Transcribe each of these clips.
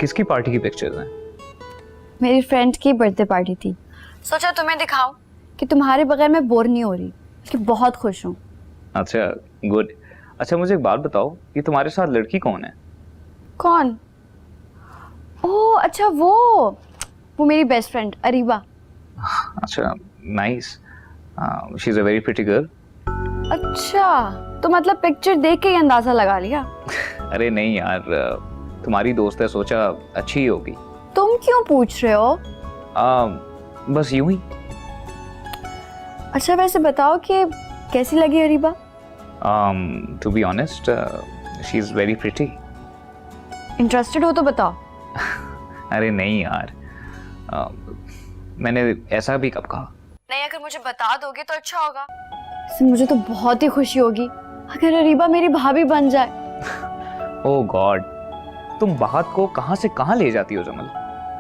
किसकी पार्टी की पिक्चर्स हैं? मेरी फ्रेंड की बर्थडे पार्टी थी, सोचा तुम्हें दिखाऊं कि तुम्हारे बगैर मैं बोर नहीं हो रही, कि बहुत खुश हूँ। अच्छा, गुड। अच्छा मुझे एक बात बताओ, ये तुम्हारे साथ लड़की कौन है? कौन? ओह अच्छा, वो मेरी बेस्ट फ्रेंड अरीबा। अच्छा, nice. She is a very pretty girl. अच्छा, तो मतलब पिक्चर देख के ही अंदाजा लगा लिया? अरे नहीं यार, तुम्हारी दोस्त है, सोचा अच्छी ही होगी। तुम क्यों पूछ रहे हो? बस यूं ही। अच्छा वैसे बताओ कि कैसी लगी Areeba? To be honest, she is very pretty. Interested हो तो बताओ। अरे नहीं यार, मैंने ऐसा भी कब कहा? नहीं, अगर मुझे बता दोगे तो अच्छा होगा। इससे मुझे तो बहुत ही खुशी होगी अगर अरीबा मेरी भाभी बन जाए। ओह गॉड, तुम बात को कहां से कहां ले जाती हो जमल?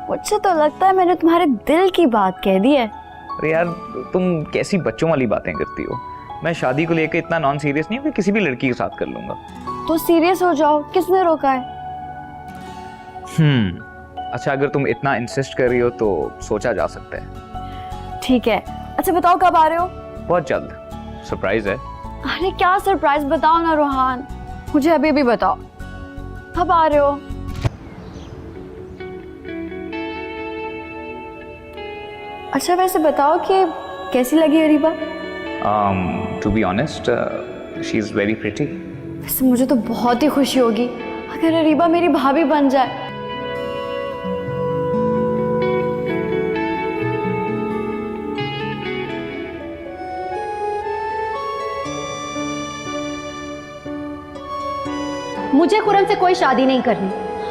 मुझे तो लगता है मैंने तुम्हारे दिल की बात कह दी है। अरे यार, तुम कैसी बच्चों वाली बातें करती हो। मैं शादी को लेकर इतना नॉन सीरियस नहीं हूँ कि किसी भी लड़की के साथ कर लूंगा। तो सीरियस हो जाओ, किसने रोका है? अच्छा, अगर तुम इतना इंसिस्ट कर रही हो तो सोचा जा सकता है। ठीक है। अच्छा बताओ कब आ रहे हो? बहुत जल्द, सरप्राइज है। अरे क्या सरप्राइज, बताओ ना रोहान, मुझे अभी भी बताओ कब आ रहे हो? अच्छा वैसे बताओ कि कैसी लगी Areeba? To be honest, she is very pretty. वैसे मुझे तो बहुत ही खुशी होगी अगर अरीबा मेरी भाभी बन जाए। मुझे खुरम से कोई शादी नहीं करनी,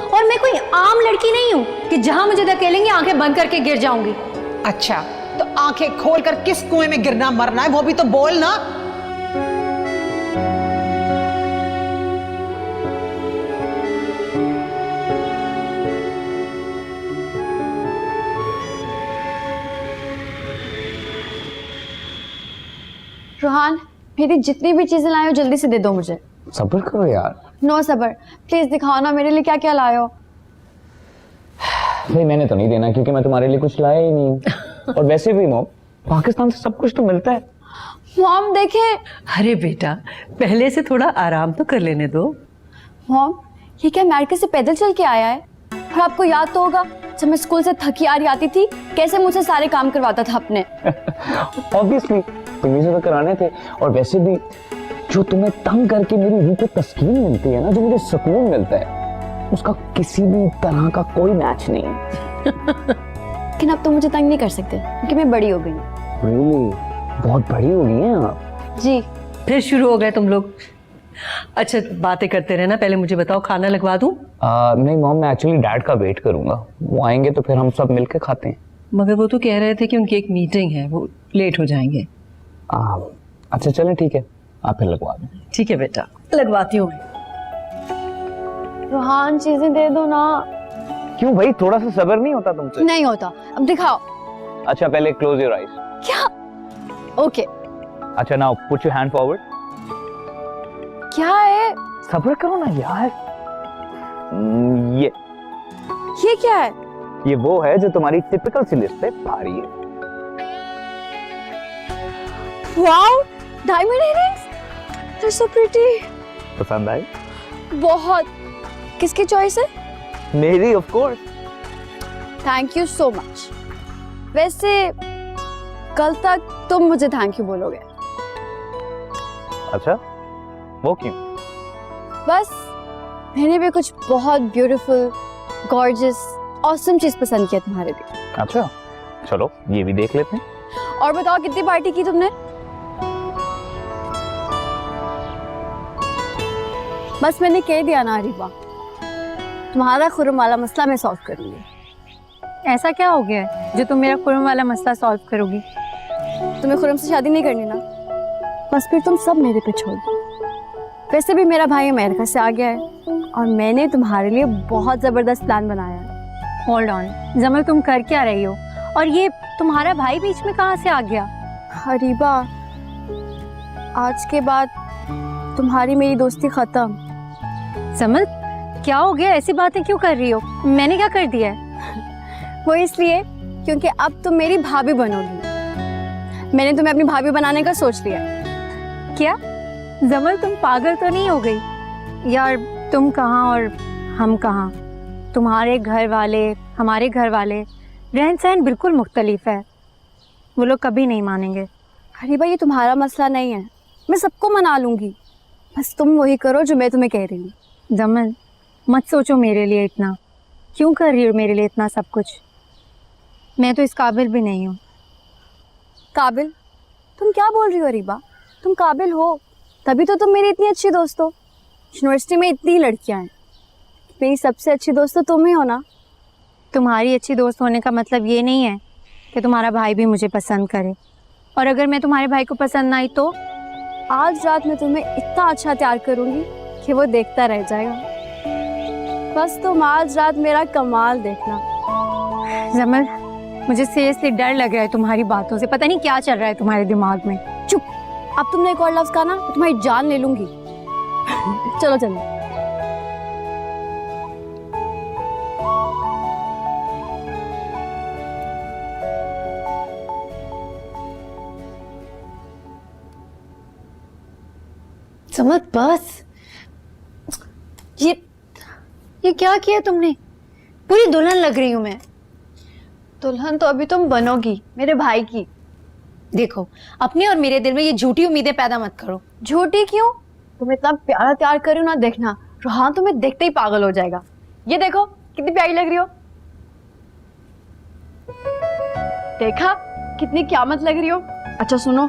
और मैं कोई आम लड़की नहीं हूं कि जहां मुझे धकेलेंगे आंखें बंद करके गिर जाऊंगी। अच्छा, तो आंखें खोलकर किस कुएं में गिरना मरना है वो भी तो बोल ना। रोहान, मेरी जितनी भी चीजें लाए हो जल्दी से दे दो मुझे। सब्र करो यार। नो सबर, प्लीज दिखाओ ना मेरे लिए क्या क्या लाए हो। भाई मैंने तो नहीं देना क्योंकि मैं तुम्हारे लिए कुछ लाया ही नहीं। और वैसे भी मॉम, पाकिस्तान से सब कुछ तो मिलता है। मॉम देखे। अरे बेटा, पहले से थोड़ा आराम तो कर लेने दो। मॉम, ये क्या मैडके से पैदल चल के आया है? और आपको याद तो होगा जब मैं स्कूल से थकी हारी आती थी कैसे मुझे सारे काम करवाता था अपने। ऑब्वियसली तुम्हें से तो कराने थे। और वैसे भी जो तुम्हें तंग करके मेरी रूह को तस्कीन मिलती है ना, जो मुझे सुकून मिलता है, उसका किसी भी तरह का कोई मैच नहीं है। लेकिन अब तो मुझे तंग नहीं कर सकते क्योंकि मैं बड़ी हो गई हूँ। Really? बहुत बड़ी हो गई हैं आप। जी। फिर शुरू हो गए तुम लोग। अच्छा बातें करते रहना, पहले मुझे बताओ खाना लगवा दूं? नहीं मॉम, मैं एक्चुअली डैड का वेट करूंगा, वो आएंगे तो फिर हम सब मिलके खाते हैं। मगर वो तो कह रहे थे कि उनकी एक मीटिंग है, वो लेट हो जाएंगे। अच्छा चलें, ठीक है, आप फिर लगवा दें। ठीक है बेटा, लगवाती हूँ। रोहान चीजें दे दो ना। क्यों भाई, थोड़ा सा सब्र नहीं होता तुमसे? नहीं होता, अब दिखाओ। अच्छा पहले क्लोज योर आईज। क्या? ओके। अच्छा now put your hand forward. क्या है? सब्र करो ना यार। ये क्या है? ये वो है जो तुम्हारी टिपिकल सी लिस्ट पे भारी है। Wow, diamond earrings, they are so pretty. पसंद आई? बहुत। किसकी चॉइस है? मेरी of course. Thank you so much. वैसे कल तक तुम मुझे थैंक यू बोलोगे। अच्छा, वो क्यों? बस मैंने भी कुछ बहुत ब्यूटीफुल, गॉर्जियस, ऑसम चीज पसंद किया तुम्हारे लिए। अच्छा चलो ये भी देख लेते हैं। और बताओ कितनी पार्टी की तुमने? बस मैंने कह दिया ना अरीबा, तुम्हारा खुरम वाला मसला मैं सॉल्व करूंगी। ऐसा क्या हो गया है जो तुम मेरा खुरम वाला मसला सॉल्व करोगी? तुम्हें खुरम से शादी नहीं करनी ना, बस फिर तुम सब मेरे पे छोड़ दो। वैसे भी मेरा भाई अमेरिका से आ गया है और मैंने तुम्हारे लिए बहुत जबरदस्त प्लान बनाया है। होल्ड ऑन जमल, तुम कर क्या रही हो? और ये तुम्हारा भाई बीच में कहाँ से आ गया? अरीबा, आज के बाद तुम्हारी मेरी दोस्ती खत्म। जमल, क्या हो गया? ऐसी बातें क्यों कर रही हो? मैंने क्या कर दिया है? वो इसलिए क्योंकि अब तुम मेरी भाभी बनोगी। मैंने तुम्हें अपनी भाभी बनाने का सोच लिया। क्या जमल, तुम पागल तो नहीं हो गई? यार तुम कहाँ और हम कहाँ, तुम्हारे घर वाले हमारे घर वाले, रहन सहन बिल्कुल मुख्तलिफ है। वो लोग कभी नहीं मानेंगे। हरीबा ये तुम्हारा मसला नहीं है, मैं सबको मना लूंगी। बस तुम वही करो जो मैं तुम्हें कह रही हूँ। जमल मत सोचो मेरे लिए इतना, क्यों कर रही हो मेरे लिए इतना सब कुछ? मैं तो इस काबिल भी नहीं हूँ। काबिल? तुम क्या बोल रही हो हरीबा? तुम काबिल हो, तभी तो तुम मेरी इतनी अच्छी दोस्त हो। यूनिवर्सिटी में इतनी लड़कियां हैं, मेरी सबसे अच्छी दोस्त तो तुम ही हो ना। तुम्हारी अच्छी दोस्त होने का मतलब ये नहीं है कि तुम्हारा भाई भी मुझे पसंद करे, और अगर मैं तुम्हारे भाई को पसंद ना आई तो? आज रात मैं तुम्हें इतना अच्छा तैयार करूंगी कि वो देखता रह जाएगा। बस तुम आज रात मेरा कमाल देखना। जमल मुझे सीरियसली डर लग रहा है तुम्हारी बातों से, पता नहीं क्या चल रहा है तुम्हारे दिमाग में। चुप, अब तुमने एक और लफ्ज कहा ना तो तुम्हारी जान ले लूंगी। चलो चलो। समझ बस, ये क्या किया तुमने? पूरी दुल्हन लग रही हूं मैं। दुल्हन तो अभी तुम बनोगी मेरे भाई की। देखो अपने और मेरे दिल में ये झूठी उम्मीदें पैदा मत करो। झूठी क्यों? तुम इतना प्यारा तैयार कर रही हो ना, देखना रोहान तुम्हें देखते ही पागल हो जाएगा। ये देखो कितनी प्यारी लग रही हो। देखा कितनी क्यामत लग रही हो। अच्छा सुनो,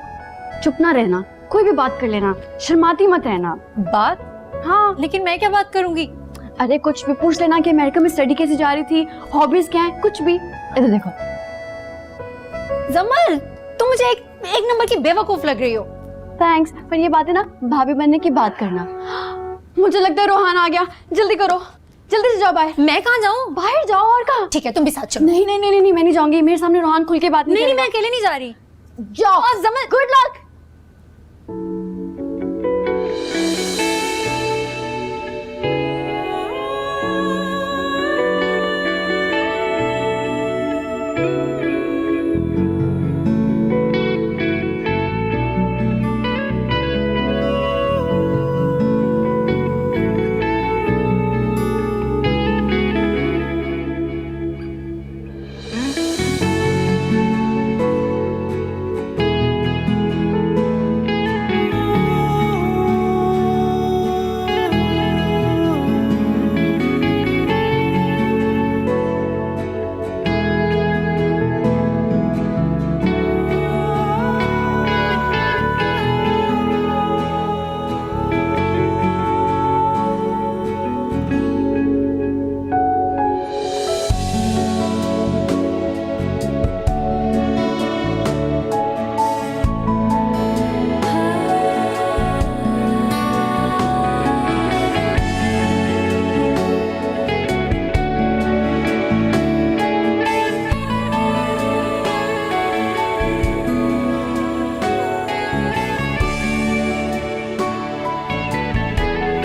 चुप ना रहना, कोई भी बात कर लेना, शर्माती मत रहना। बात? हाँ। लेकिन मैं क्या बात करूंगी? अरे कुछ भी पूछ लेना कि अमेरिका में स्टडी कैसे जा रही थी, हॉबीज क्या है, कुछ भी। इधर देखो। जमल तुम मुझे एक नंबर की बेवकूफ लग रही हो। थैंक्स, पर ये बात है ना भाभी बनने की बात करना। मुझे लगता है रोहान आ गया, जल्दी करो, जल्दी से जाओ बाहर। मैं कहाँ जाऊँ? बाहर जाओ। और कहाँ? ठीक है तुम भी साथ चलो। नहीं नहीं नहीं नहीं, मैं नहीं जाऊंगी। मेरे सामने रोहान खुल के बात नहीं नहीं, करेगा। मैं अकेले नहीं जा रही। जाओ। जमल गुड लक।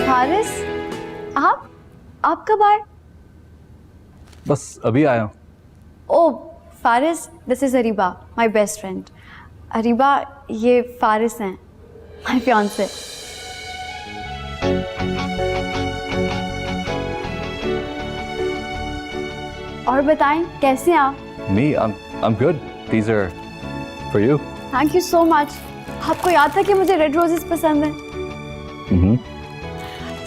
हारिस, आप कब आए? बस अभी आया हूँ। Oh Faris, this is Areeba, my best friend. Areeba, ये फारिस हैं, माय फियांसे। और बताएं कैसे हैं आप? Me, I'm good. These are for you. Thank you so much. आपको याद था कि मुझे रेड रोजेस पसंद हैं।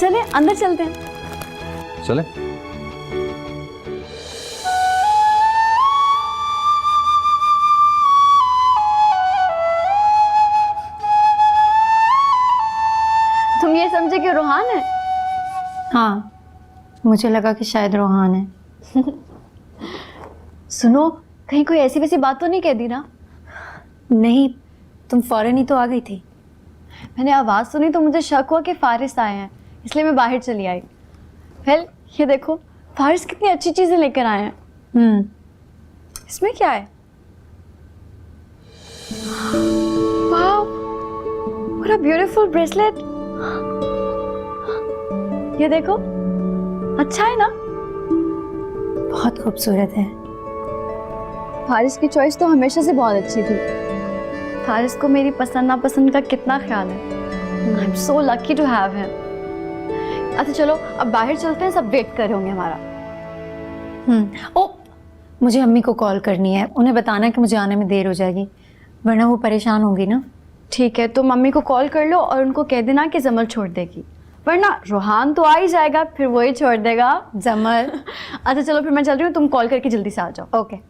चले अंदर चलते हैं। चले। तुम ये समझे कि रोहान है? हाँ, मुझे लगा कि शायद रोहान है। सुनो, कहीं कोई ऐसी वैसी बात तो नहीं कह दी ना? नहीं, तुम फौरन ही तो आ गई थी। मैंने आवाज़ सुनी तो मुझे शक हुआ कि फारिस आए हैं, इसलिए मैं बाहर चली आई। वेल, ये देखो फारिस कितनी अच्छी चीज़ें लेकर आए हैं। इसमें क्या है? Wow, what a beautiful bracelet. ये देखो, अच्छा है ना? बहुत खूबसूरत है। फारिस की चॉइस तो हमेशा से बहुत अच्छी थी। फारिस को मेरी पसंद नापसंद का कितना ख्याल है। I am so lucky to have him. अच्छा चलो अब बाहर चलते हैं, सब वेट कर रहे होंगे हमारा। ओ, मुझे अम्मी को कॉल करनी है, उन्हें बताना कि मुझे आने में देर हो जाएगी, वरना वो परेशान होंगी ना। ठीक है, तो मम्मी को कॉल कर लो और उनको कह देना कि जमल छोड़ देगी, वरना रोहान तो आ ही जाएगा, फिर वही छोड़ देगा। जमल। अच्छा चलो फिर मैं चल रही हूँ, तुम कॉल करके जल्दी से आ जाओ। ओके।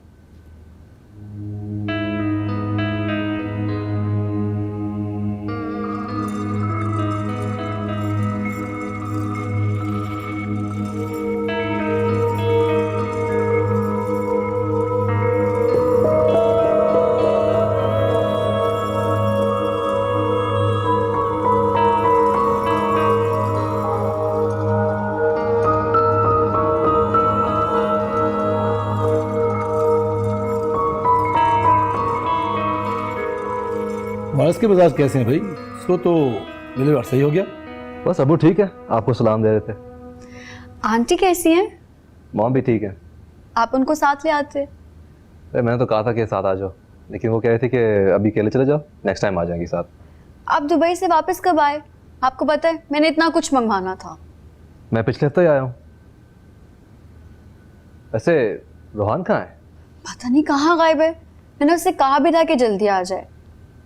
वारस के मिजाज कैसे हैं भाई? उसको तो डिलीवर सही हो गया। बस अबू ठीक है, आपको सलाम दे रहे थे। आंटी कैसी हैं? मॉम भी ठीक है। आप उनको साथ ले आते। अरे मैंने तो कहा था कि साथ आ जाओ, लेकिन वो कह रही थी कि अभी अकेले चले जाओ, नेक्स्ट टाइम आ जाएंगी साथ। आप दुबई से वापस कब आए? आपको पता है मैंने इतना कुछ मंगवाना था। मैं पिछले हफ्ते ही आया हूँ। वैसे रोहान कहाँ है? पता नहीं कहाँ गायब है। मैंने उससे कहा भी था कि जल्दी आ जाए।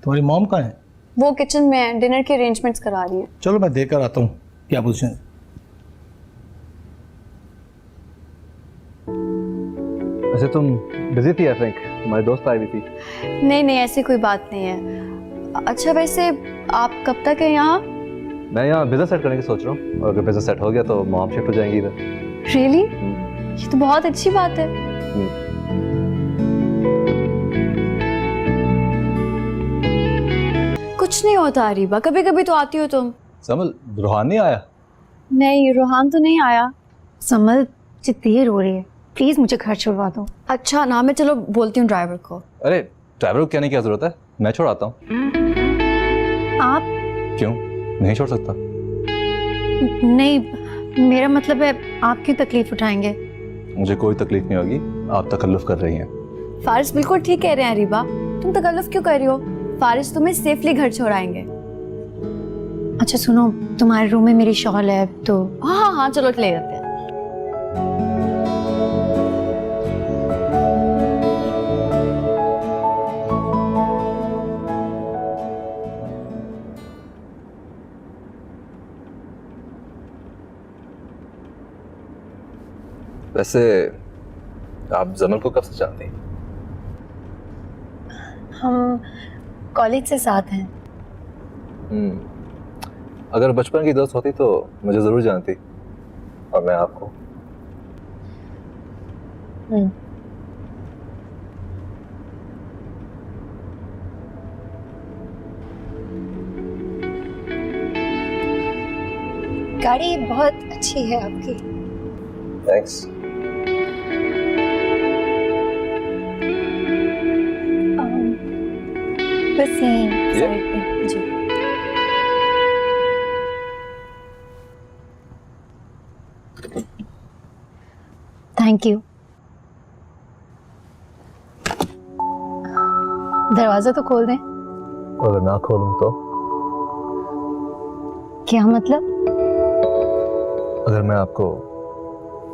तुम्हारी मॉम कहाँ है? वो किचन में है, डिनर के अरेंजमेंट्स करा रही है। चलो मैं देख कर आता हूँ क्या पोजीशन है। वैसे तुम बिजी थी, आई थिंक तुम्हारी दोस्त आई हुई थी। नहीं नहीं ऐसी कोई बात नहीं है। अच्छा वैसे आप कब तक हैं यहाँ? मैं यहाँ बिजनेस सेट करने की सोच रहा हूँ, और अगर बिजनेस सेट हो गया तो मॉम शिफ्ट हो जाएंगी इधर। रियली? ये तो बहुत अच्छी बात है। कुछ नहीं होता अरीबा, कभी कभी तो आती हो तुम। समल, रोहान नहीं आया? नहीं रोहान तो नहीं आया। समल देर हो रही है, प्लीज मुझे घर छुड़वा दो। अच्छा ना, मैं चलो बोलती हूँ ड्राइवर को। अरे ड्राइवर को कहने की क्या जरूरत है, मैं छोड़ आता हूँ। आप? क्यों नहीं छोड़ सकता? नहीं, मेरा मतलब है आप क्यों तकलीफ उठाएंगे? मुझे कोई तकलीफ नहीं होगी, आप तकल्लुफ कर रही हैं। फारिस बिल्कुल ठीक कह रहे हैं अरीबा, तुम तकल्लुफ क्यों कर रही हो? फारिस तुम्हें सेफली घर छोड़ाएंगे। अच्छा सुनो, तुम्हारे रूम में मेरी शॉल है तो। हाँ हाँ हाँ चलो ले लेते हैं। वैसे आप जमल को कब से जानती हैं? हम कॉलेज से साथ हैं। अगर बचपन की दोस्त होती तो मुझे जरूर जानती, और मैं आपको। गाड़ी बहुत अच्छी है आपकी। थैंक्स। बस यहीं साइड पे जी। Thank you. दरवाजा तो खोल दें। अगर ना खोलूं तो? क्या मतलब? अगर मैं आपको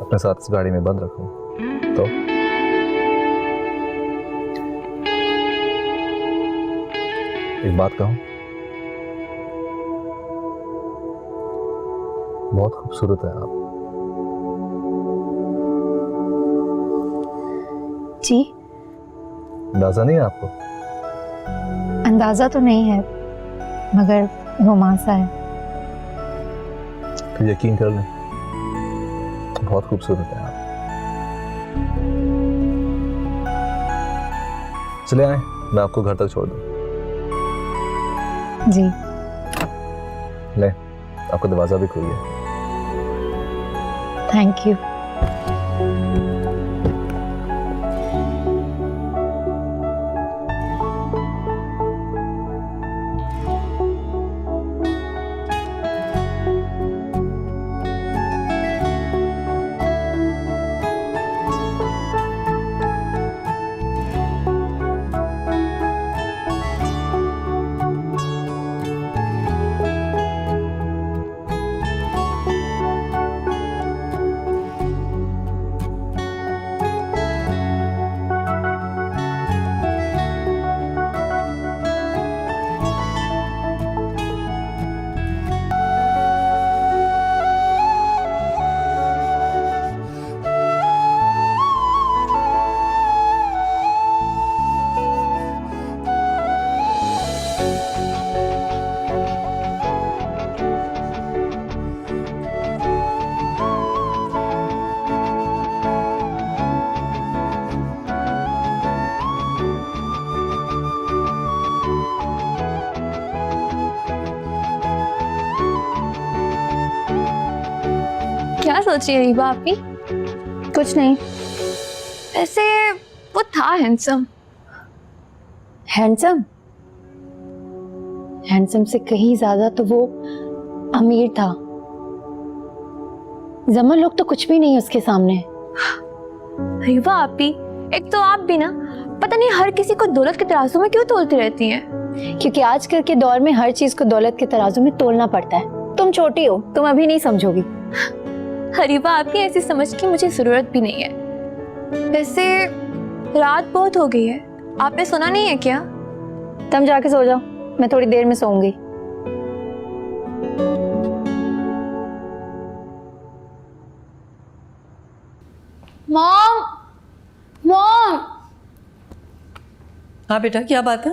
अपने साथ इस गाड़ी में बंद रखूं तो? एक बात कहूं, बहुत खूबसूरत है आप। जी? अंदाजा नहीं है आपको? अंदाजा तो नहीं है, मगर रोमांसा है। तो यकीन कर लें, बहुत खूबसूरत है आप। चले आए, मैं आपको घर तक छोड़ दूं। जी। ले, आपका दरवाजा भी खुल गया। Thank you. सोच रही है रीबा आपकी? कुछ नहीं। वैसे वो था हैंडसम। हैंडसम? हैंडसम से कहीं ज्यादा तो वो अमीर था। जमल लोग तो कुछ भी नहीं उसके सामने। रीबा आपी, एक तो आप भी ना पता नहीं हर किसी को दौलत के तराजू में क्यों तोलती रहती हैं? क्योंकि आजकल के दौर में हर चीज को दौलत के तराजू में तोलना पड़ता है। तुम छोटी हो, तुम अभी नहीं समझोगी। रीबा आपकी ऐसी समझ की मुझे जरूरत भी नहीं है। वैसे रात बहुत हो गई है, आपने सुना नहीं है क्या? तुम जाके सो जाओ, मैं थोड़ी देर में सोऊंगी। मॉम, मॉम, हाँ बेटा, क्या बात है?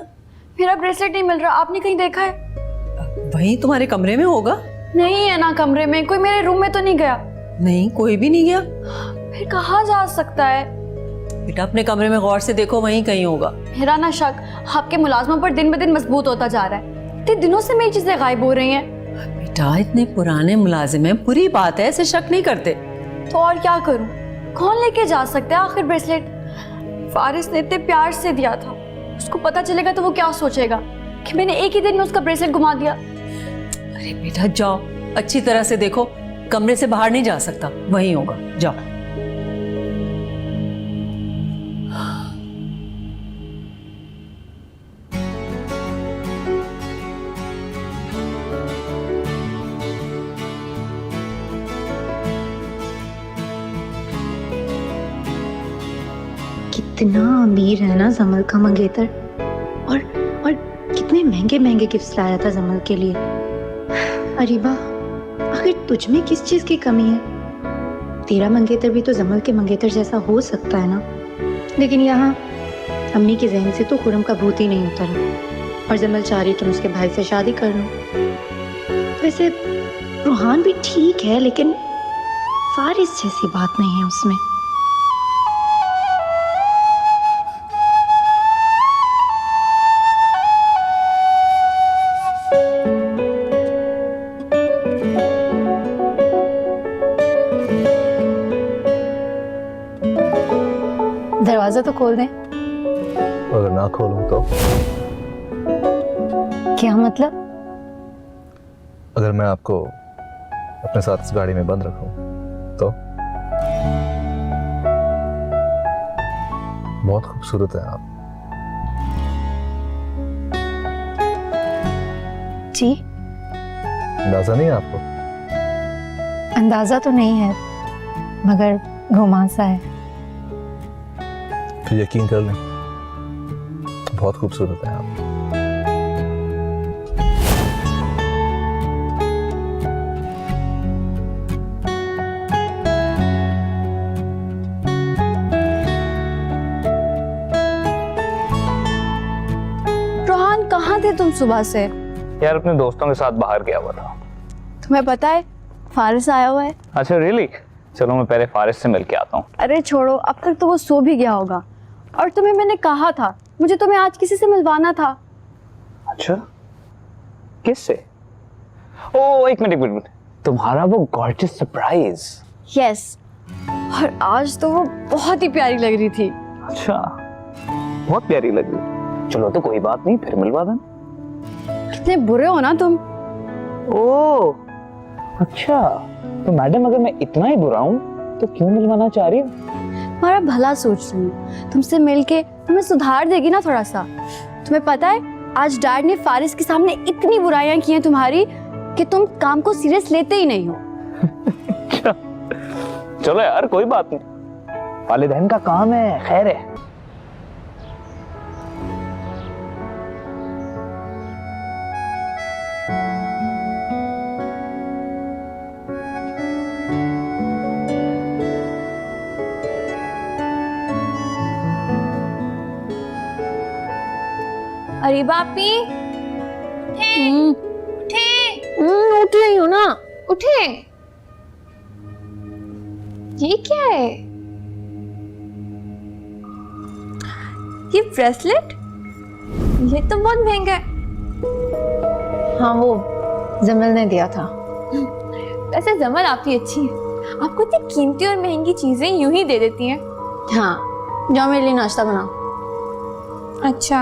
मेरा ब्रेसलेट नहीं मिल रहा, आपने कहीं देखा है? वहीं तुम्हारे कमरे में होगा। नहीं है ना कमरे में, कोई मेरे रूम में तो नहीं गया। नहीं, कोई भी नहीं गया। फिर कहाँ जा सकता है? बेटा अपने कमरे में गौर से देखो, वहीं कहीं होगा। मेरा ना शक आपके मुलाजमों पर दिन ब दिन मजबूत होता जा रहा है। इतने दिनों से मेरी चीजें गायब हो रही हैं। बेटा इतने पुराने मुलाजिम हैं, बुरी बात है, ऐसे शक नहीं करते। तो और क्या करूं? कौन लेके जा सकता है आखिर ब्रेसलेट? फारिस ने इतने प्यार से दिया था, उसको पता चलेगा तो वो क्या सोचेगा कि मैंने एक ही दिन में उसका ब्रेसलेट घुमा दिया। अरे बेटा जाओ, अच्छी तरह से देखो, कमरे से बाहर नहीं जा सकता, वहीं होगा, जाओ। कितना अमीर है ना जमल का मंगेतर, और कितने महंगे महंगे गिफ्ट्स लाया था जमल के लिए। अरीबा, आखिर तुझ में किस चीज की कमी है? तेरा मंगेतर भी तो जमल के मंगेतर जैसा हो सकता है ना। लेकिन यहाँ अम्मी के जहन से तो खुरम का भूत ही नहीं उतरा, और जमल चाह रही तुम उसके भाई से शादी कर लो। वैसे रूहान भी ठीक है, लेकिन फारिस जैसी बात नहीं है उसमें। दरवाजा तो खोल दें। अगर ना खोलूं तो? क्या मतलब? अगर मैं आपको अपने साथ इस गाड़ी में बंद रखूं तो? बहुत खूबसूरत है आप। जी? अंदाजा नहीं है आपको? अंदाजा तो नहीं है, मगर घुमा सा है। फिर यकीन कर लें, बहुत खूबसूरत है आप। रोहान, कहाँ थे तुम सुबह से? यार अपने दोस्तों के साथ बाहर गया हुआ था। तुम्हें पता है फारिस आया हुआ है? अच्छा रियली? चलो मैं पहले फारिस से मिल के आता हूँ। अरे छोड़ो, अब तक तो वो सो भी गया होगा। और तुम्हें मैंने कहा था, मुझे तुम्हें आज किसी से मिलवाना था। अच्छा, किससे? ओ एक मिनट, तुम्हारा वो गॉर्जियस सरप्राइज। यस, और आज तो वो बहुत ही प्यारी लग रही थी। अच्छा, बहुत प्यारी लग रही। चलो तो कोई बात नहीं, फिर मिलवा देना। कितने बुरे हो ना तुम। ओ अच्छा, तो मैडम अगर मैं इतना ही बुरा हूँ तो क्यों मिलवाना चाह रही हो? तुम्हारा भला सोच रही हूँ, तुमसे मिलके तुम्हें सुधार देगी ना थोड़ा सा। तुम्हें पता है आज डैड ने फारिस के सामने इतनी बुराइयां की हैं तुम्हारी कि तुम काम को सीरियस लेते ही नहीं हो। चलो यार कोई बात नहीं, वालिदैन का काम है, खैर है। अरे बापी, उठ रही हो ना? उठे। ये क्या है? ये ब्रेसलेट? ये तो बहुत महंगा है। हाँ, वो जमल ने दिया था। वैसे जमल आपकी अच्छी है, आपको इतनी कीमती और महंगी चीजें यूं ही दे देती हैं। हाँ, जाओ मेरे लिए नाश्ता बनाओ। अच्छा,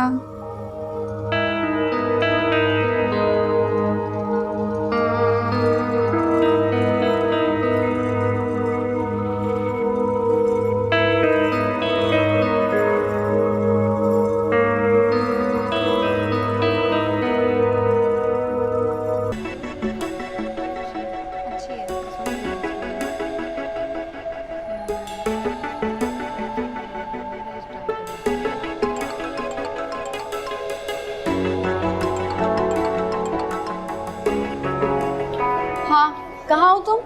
हाँ, कहाँ हो तुम?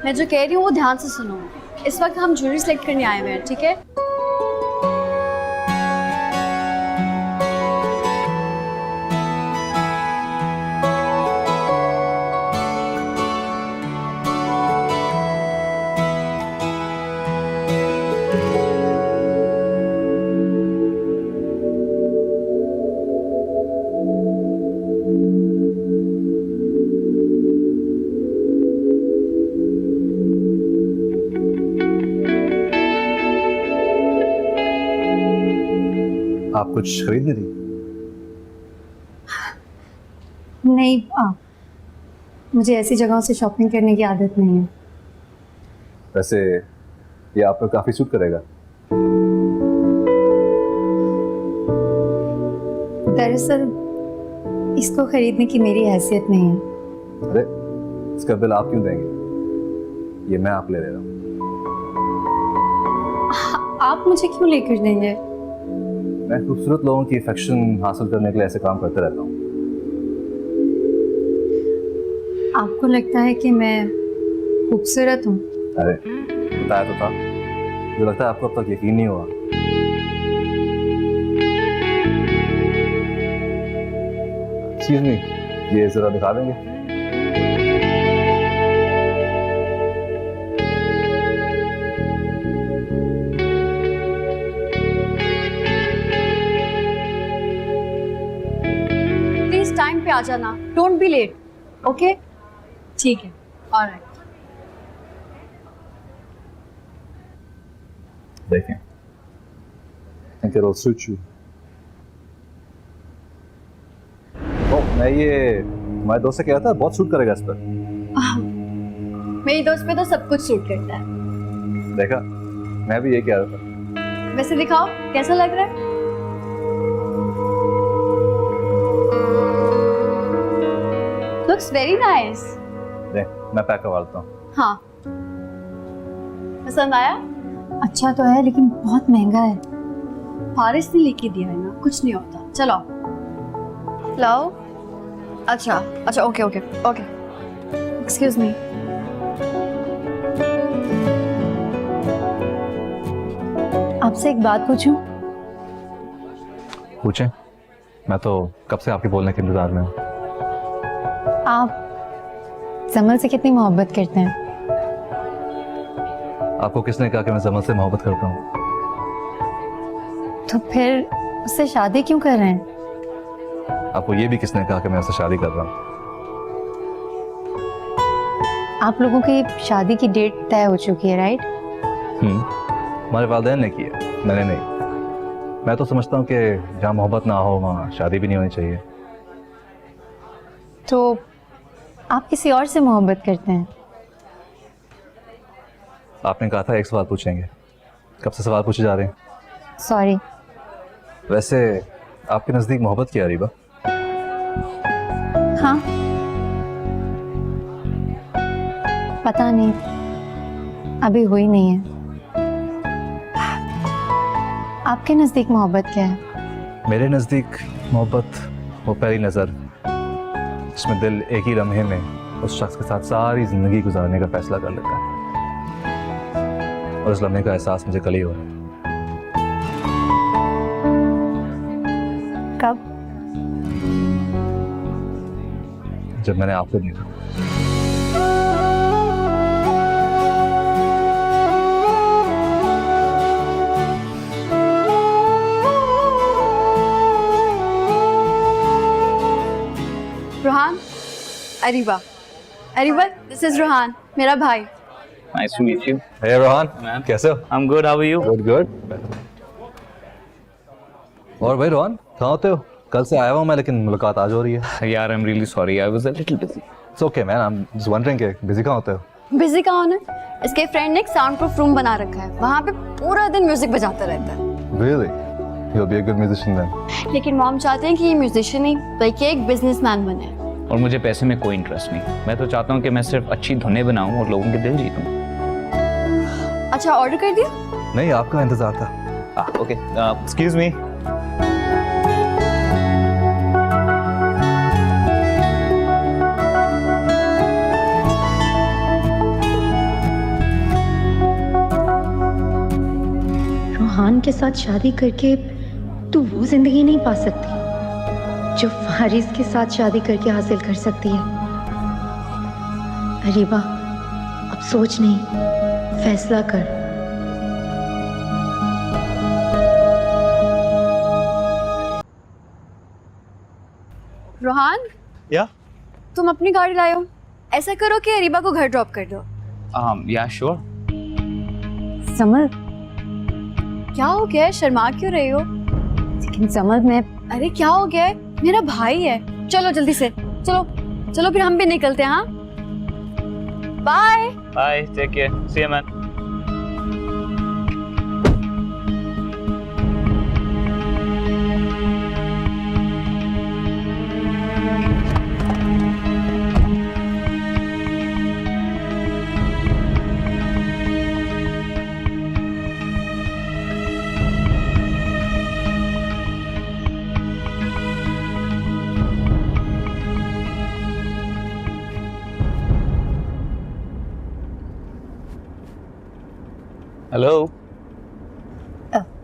मैं जो कह रही हूँ वो ध्यान से सुनो। इस वक्त हम ज्वेलरी सेलेक्ट करने आए हुए हैं, ठीक है? आप कुछ खरीद नहीं रही? नहीं, मुझे ऐसी जगहों से शॉपिंग करने की आदत नहीं है। वैसे ये आप पर काफी सूट करेगा। दरअसल इसको खरीदने की मेरी हैसियत नहीं है। अरे इसका बिल आप क्यों देंगे? ये मैं आप ले रहा हूँ। आप मुझे क्यों लेकर देंगे? मैं खूबसूरत लोगों की अफेक्शन हासिल करने के लिए ऐसे काम करते रहता हूँ। आपको लगता है कि मैं खूबसूरत हूँ? अरे बताया तो था। मुझे लगता है आपको अब तक यकीन नहीं हुआ। एक्सक्यूज मी, ये जरा दिखा देंगे? प्लीज टाइम पे आ जाना, डोंट बी लेट, ओके? ठीक है। ऑलराइट। देखें, think it'll suit you. मैं ये तुम्हारे दोस्त से कहा था, बहुत सूट करेगा इस पर। मेरी दोस्त पे तो सब कुछ सूट करता है। देखा, मैं भी ये कह रहा था। वैसे दिखाओ कैसा लग रहा है? Looks very nice. देख, मैं पैक करवा लेता हूँ। हाँ, पसंद आया? अच्छा तो है लेकिन बहुत महंगा है। फारिस ने लेके दिया है ना, कुछ नहीं होता। चलो लाओ। अच्छा अच्छा, okay okay okay. Excuse me. आपसे एक बात पूछूं? पूछें, मैं तो कब से आपके बोलने के इंतजार में हूँ। आप जमल से कितनी मोहब्बत करते हैं? आपको किसने कहा कि मैं जमल से मोहब्बत करता हूँ? तो फिर उससे शादी क्यों कर रहे हैं? आपको ये भी किसने कहा कि मैं उससे शादी कर रहा हूँ? आप लोगों की शादी की डेट तय हो चुकी है, राइट? हमारे वालिदैन ने की है, मैंने नहीं। मैं तो समझता हूँ कि जहाँ मोहब्बत ना हो वहाँ शादी भी नहीं होनी चाहिए। तो आप किसी और से मोहब्बत करते हैं? आपने कहा था एक सवाल पूछेंगे, कब से सवाल पूछे जा रहे हैं? सॉरी। वैसे आपके नज़दीक मोहब्बत क्या है रीबा? हाँ, पता नहीं, अभी हुई नहीं है। आपके नज़दीक मोहब्बत क्या है? मेरे नज़दीक मोहब्बत वो पहली नज़र जिसमें दिल एक ही लम्हे में उस शख्स के साथ सारी ज़िंदगी गुजारने का फैसला कर लेता है, और उस लम्हे का एहसास मुझे कल ही हो रहा है। कब? जब मैंने आपको देखा। रोहान, अरीबा, अरीबा, दिस इज रोहान, मेरा भाई। Nice to meet you. Hey Rohan, कैसे हो? I'm good. How are you? Good, good. और भाई रोहन, कहाँ होते हो? कल से आया हुआ मैं, लेकिन मुलाकात आज हो रही है। यार, I'm really sorry. I was a little busy. It's okay man, I'm just wondering कि busy कहाँ होते हो? बिजी कहाँ होना है? इसके फ्रेंड ने एक साउंड प्रूफ रूम बना रखा है, वहाँ पे पूरा दिन म्यूजिक बजाता रहता है। Really? You'll be a good musician then. लेकिन मॉम चाहते हैं कि ये म्यूजिशियन ही बल्कि एक बिजनेसमैन बने। और मुझे पैसे में कोई इंटरेस्ट नहीं। मैं तो चाहता हूँ कि मैं सिर्फ अच्छी धुनें बनाऊँ और लोगों के दिल जीतूँ। अच्छा, ऑर्डर कर दिया? नहीं, आपका इंतजार था। Okay, excuse me. रोहान के साथ शादी करके तू वो जिंदगी नहीं पा सकती जो फारिस के साथ शादी करके हासिल कर सकती है। अरीबा, अब सोच नहीं, फैसला कर। रोहान, या तुम अपनी गाड़ी लाए हो, ऐसा करो कि अरीबा को घर ड्रॉप कर दो। या श्योर। समर, क्या हो गया है? शर्मा क्यों रही हो? लेकिन समर मैं अरे क्या हो गया है? मेरा भाई है। चलो जल्दी से, चलो चलो फिर हम भी निकलते हैं। हाँ, bye bye, take care, see you man. Hello.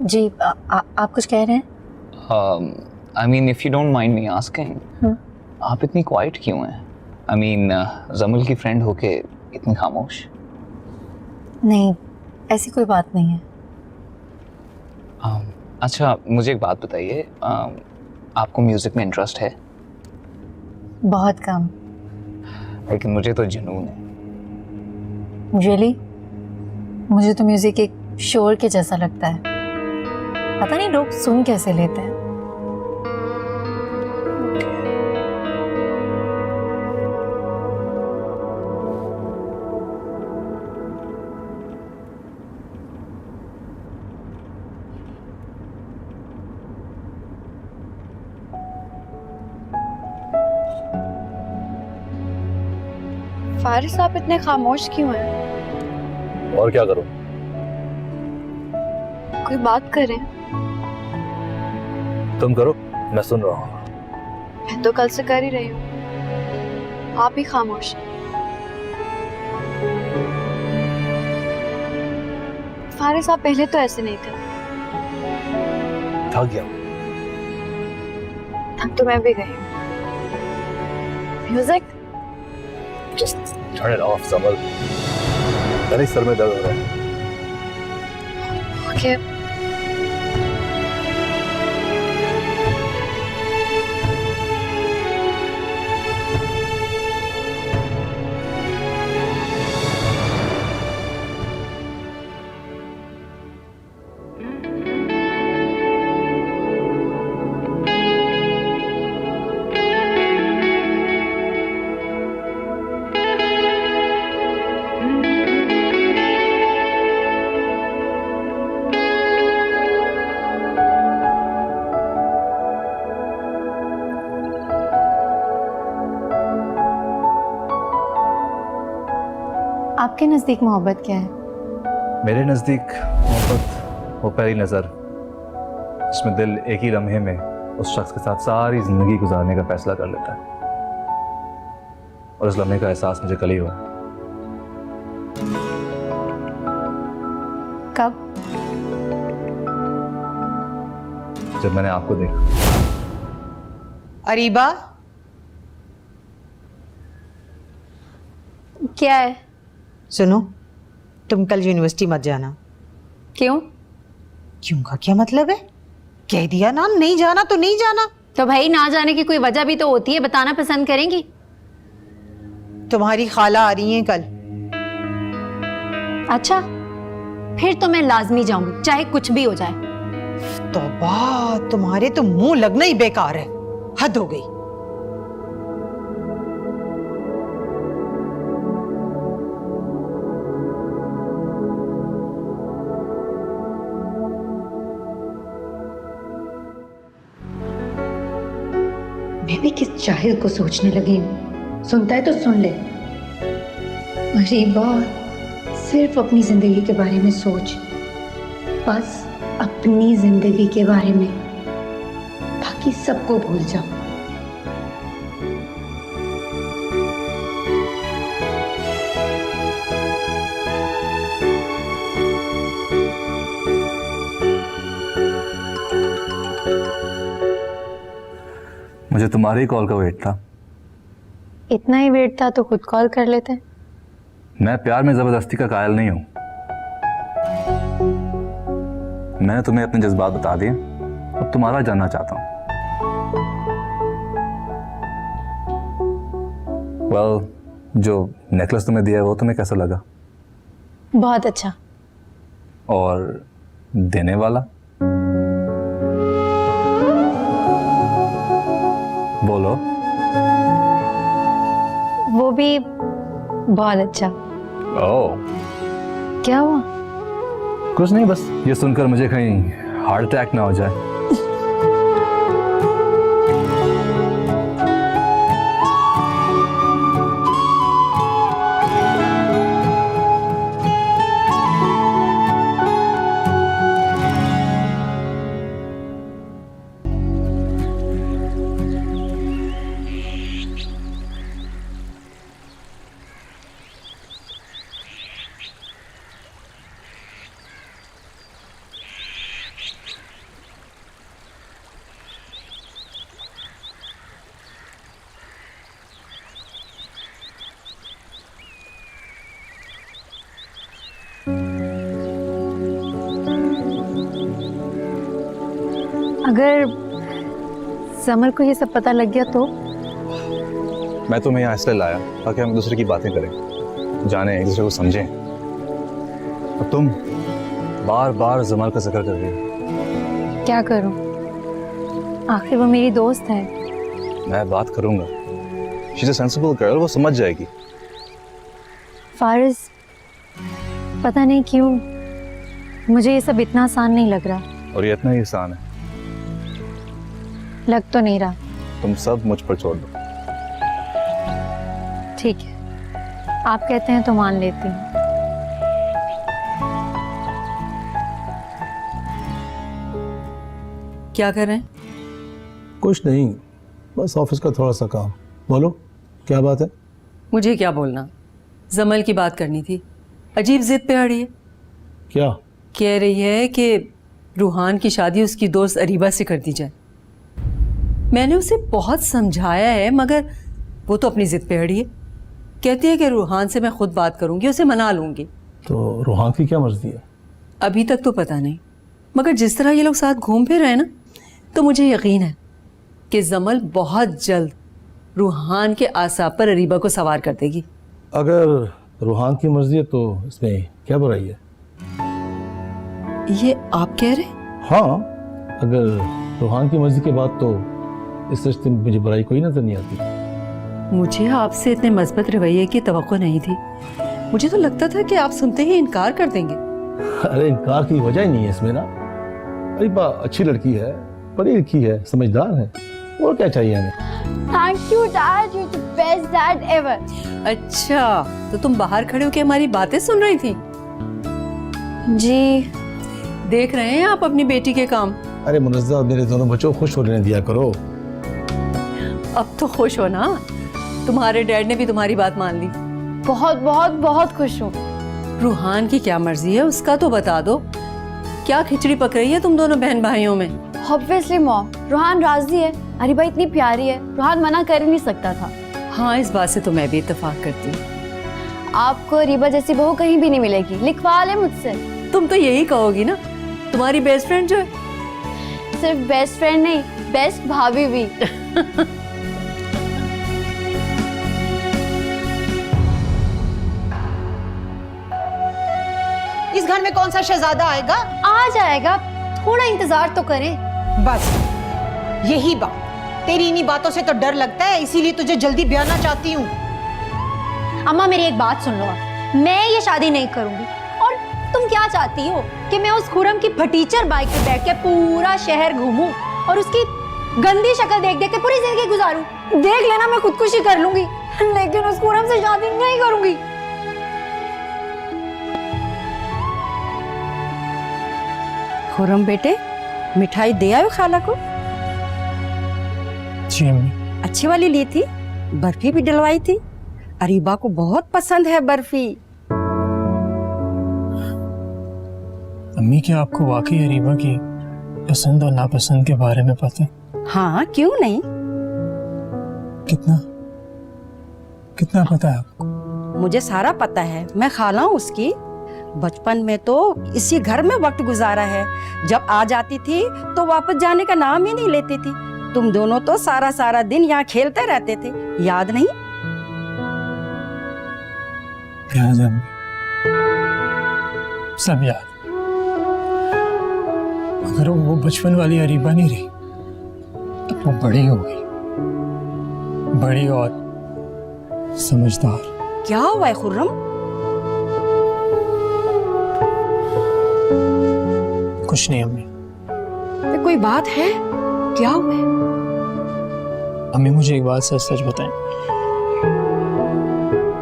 जी, आप कुछ कह रहे हैं? I mean if you don't mind me asking, आप इतनी क्वाइट क्यों हैं? आई मीन जमल की फ्रेंड होके इतनी खामोश? नहीं, ऐसी कोई बात नहीं है। अच्छा, मुझे एक बात बताइए, आपको म्यूजिक में इंटरेस्ट है? बहुत कम। लेकिन मुझे तो जुनून है। रियली? मुझे तो म्यूजिक एक शोर के जैसा लगता है, पता नहीं लोग सुन कैसे लेते हैं। फारिस, आप इतने खामोश क्यों हैं? और क्या करूं? कोई बात करें। तुम करो, मैं सुन रहा हूँ। मैं तो कल से कर ही रही हूँ, आप ही खामोश हैं। फारिस, आप पहले तो ऐसे नहीं थे। थक गया। थक तो मैं भी गई हूँ। Music Just turn it off, समल। मेरे सर में दर्द हो रहा है। ओके। आपके नज़दीक मोहब्बत क्या है? मेरे नज़दीक मोहब्बत वो पहली नज़र जिसमें दिल एक ही लम्हे में उस शख्स के साथ सारी ज़िंदगी गुजारने का फैसला कर लेता है, और उस लम्हे का एहसास मुझे कल ही हुआ। कब? जब मैंने आपको देखा। अरीबा, क्या है? सुनो, तुम कल यूनिवर्सिटी मत जाना। क्यों? क्यों का क्या मतलब है? कह दिया ना, नहीं जाना तो नहीं जाना। तो भाई ना जाने की कोई वजह भी तो होती है, बताना पसंद करेंगी? तुम्हारी खाला आ रही हैं कल। अच्छा, फिर तो मैं लाजमी जाऊंगी, चाहे कुछ भी हो जाए। तौबा, तुम्हारे तो मुंह लगना ही बेकार है, हद हो गई। मैं भी किस जाहिल को सोचने लगी हूँ। सुनता है तो सुन ले। अरे वाह, सिर्फ अपनी जिंदगी के बारे में सोच, बस अपनी जिंदगी के बारे में, बाकी सबको भूल जाओ। मुझे तुम्हारी ही कॉल का वेट था। इतना ही वेट था तो खुद कॉल कर लेते। मैं प्यार में जबरदस्ती का कायल नहीं हूं। मैंने तुम्हें अपने जज्बात बता दिए, अब तुम्हारा जानना चाहता हूं। वेल, जो नेकलेस तुम्हें दिया है वो तुम्हें कैसा लगा? बहुत अच्छा। और देने वाला? बोलो। वो भी बहुत अच्छा। ओह, क्या हुआ? कुछ नहीं, बस ये सुनकर मुझे कहीं हार्ट अटैक ना हो जाए। अगर समर को ये सब पता लग गया तो? मैं तुम्हें यहाँ इसलिए लाया ताकि हम एक दूसरे की बातें करें, जाने, एक दूसरे को समझें। और तुम बार बार जमाल का जिक्र कर रही हो। क्या करूं? आखिर वो मेरी दोस्त है। मैं बात करूंगा। She is a sensible girl, वो समझ जाएगी। फारिस, पता नहीं क्यों मुझे ये सब इतना आसान नहीं लग रहा। और ये इतना ही आसान है? लग तो नहीं रहा। तुम सब मुझ पर छोड़ दो। ठीक है, आप कहते हैं तो मान लेती हूँ। क्या कर रहे हैं? कुछ नहीं, बस ऑफिस का थोड़ा सा काम। बोलो, क्या बात है? मुझे क्या बोलना, जमल की बात करनी थी। अजीब जिद पे अड़ी है। क्या? कह रही है कि रूहान की शादी उसकी दोस्त अरीबा से कर दी जाए। मैंने उसे बहुत समझाया है मगर वो तो अपनी जिद पे अड़ी है। कहती है कि रूहान से मैं खुद बात करूंगी, उसे मना लूंगी। तो रूहान की क्या मर्जी है? अभी तक तो पता नहीं, मगर जिस तरह ये लोग साथ घूम फिर रहे हैं ना, तो मुझे यकीन है कि जमल बहुत जल्द रूहान के आसाब पर अरीबा को सवार कर देगी। अगर रूहान की मर्जी है तो इसमें क्या बुराई है? ये आप कह रहे? हाँ, अगर रूहान की मर्जी के बाद तो इस रिश्ते में मुझे बुराई कोई नजर नहीं आती। मुझे आपसे इतने मजबूत रवैये की तवक्को नहीं थी। मुझे तो लगता था कि आप सुनते ही इनकार कर देंगे। अरे इनकार की वजह ही नहीं है इसमें ना। अरीबा अच्छी लड़की है, पढ़ी लिखी है, समझदार है, और क्या चाहिए हमें? Thank you dad, you the best dad ever. अच्छा, तो तुम बाहर खड़े होकर हमारी बातें सुन रही थी? जी। देख रहे हैं आप अपनी बेटी के काम? अरे मुनज़्ज़ा, मेरे दोनों बच्चों को खुश होने दिया करो। अब तो खुश हो ना, तुम्हारे डैड ने भी तुम्हारी बात मान ली। बहुत बहुत बहुत खुश हूँ। रूहान की क्या मर्जी है उसका तो बता दो। क्या खिचड़ी पक रही है तुम दोनों बहन भाइयों में? ऑब्वियसली मॉम, रूहान राजी है। अरीबा इतनी प्यारी है, रूहान मना कर ही नहीं सकता था। हाँ, इस बात से तो मैं भी इत्तेफाक करती हूँ। आपको अरीबा जैसी बहू कहीं भी नहीं मिलेगी, लिखवा ले मुझसे। तुम तो यही कहोगी ना, तुम्हारी बेस्ट फ्रेंड जो है। सिर्फ बेस्ट फ्रेंड नहीं, बेस्ट भाभी भी। इस घर में कौन सा शहजादा आएगा? आ जाएगा, थोड़ा इंतजार तो करें। बस यही बात, तेरी इन्हीं बातों से तो डर लगता है, इसीलिए तुझे जल्दी ब्याहना चाहती हूँ। अम्मा मेरी एक बात सुन लो, मैं ये शादी नहीं करूंगी। और तुम क्या चाहती हो कि मैं उस खुरम की फटीचर बाइक पे बैठ के पूरा शहर घूमूं और उसकी गंदी शक्ल देख देख के पूरी जिंदगी गुजारूं? देख लेना, मैं खुदकुशी कर लूंगी, लेकिन उस खुरम से शादी नहीं करूंगी। खुरम बेटे, मिठाई दे आयो खाला को। जी अम्मी। अच्छी वाली ली थी, बर्फी भी डलवाई थी। अरीबा को बहुत पसंद है बर्फी। अम्मी, क्या आपको वाकई अरीबा की पसंद और नापसंद के बारे में पता है? हाँ, क्यों नहीं। कितना कितना पता है आपको? मुझे सारा पता है, मैं खाला हूँ उसकी। बचपन में तो इसी घर में वक्त गुजारा है। जब आ जाती थी तो वापस जाने का नाम ही नहीं लेती थी। तुम दोनों तो सारा सारा दिन यहाँ खेलते रहते थे, याद नहीं? याद है, सब याद। मगर वो बचपन वाली अरीबा नहीं रही, अब वो बड़ी हो गई, बड़ी और समझदार। क्या हुआ है खुर्रम? कुछ नहीं अम्मी। ये कोई बात है? क्या हुआ है? अम्मी, मुझे एक बात सच सच बताएं,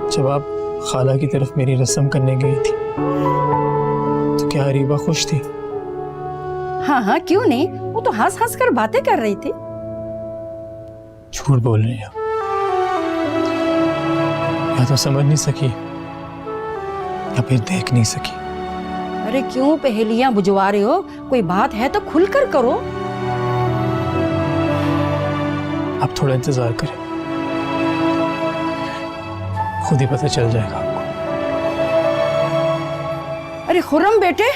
जब आप खाला की तरफ मेरी रस्म करने गई थी तो क्या अरीबा खुश थी? हाँ हाँ, क्यों नहीं, वो तो हंस हंस कर बातें कर रही थी। झूठ बोल रही हैं, या तो समझ नहीं सकी या फिर देख नहीं सकी। अरे क्यों पहेलियां बुझवा रहे हो? कोई बात है तो खुलकर करो। आप थोड़ा इंतजार करें, खुद ही पता चल जाएगा आपको। अरे खुर्रम बेटे,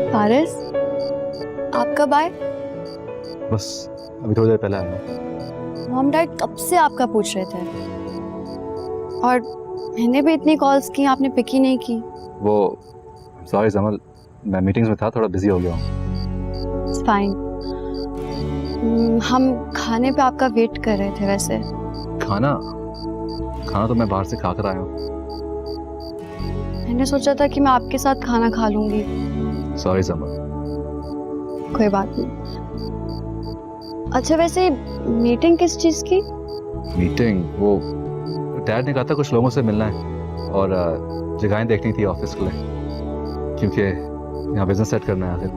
पारस, आप कब आए? बस अभी थोड़ी देर पहले आया हूँ। मॉम डैड कब से आपका पूछ रहे थे, और मैंने भी इतनी कॉल्स की, आपने पिक ही नहीं की। वो सॉरी जमल, मैं मीटिंग्स में था, थोड़ा बिजी हो गया हूँ। It's fine. हम खाने पे आपका वेट कर रहे थे। वैसे खाना तो मैं बाहर से खा कर आया हूँ। मैंने सोचा था कि मैं आपके साथ खाना खा लूंगी। सॉरी जमल। कोई बात नहीं। अच्छा, वैसे मीटिंग किस चीज की? मीटिंग, वो डैड ने कहा था कुछ लोगों से मिलना है और जगहें देखनी थी ऑफिस के लिए, क्योंकि यहाँ बिजनेस सेट करना है आखिर।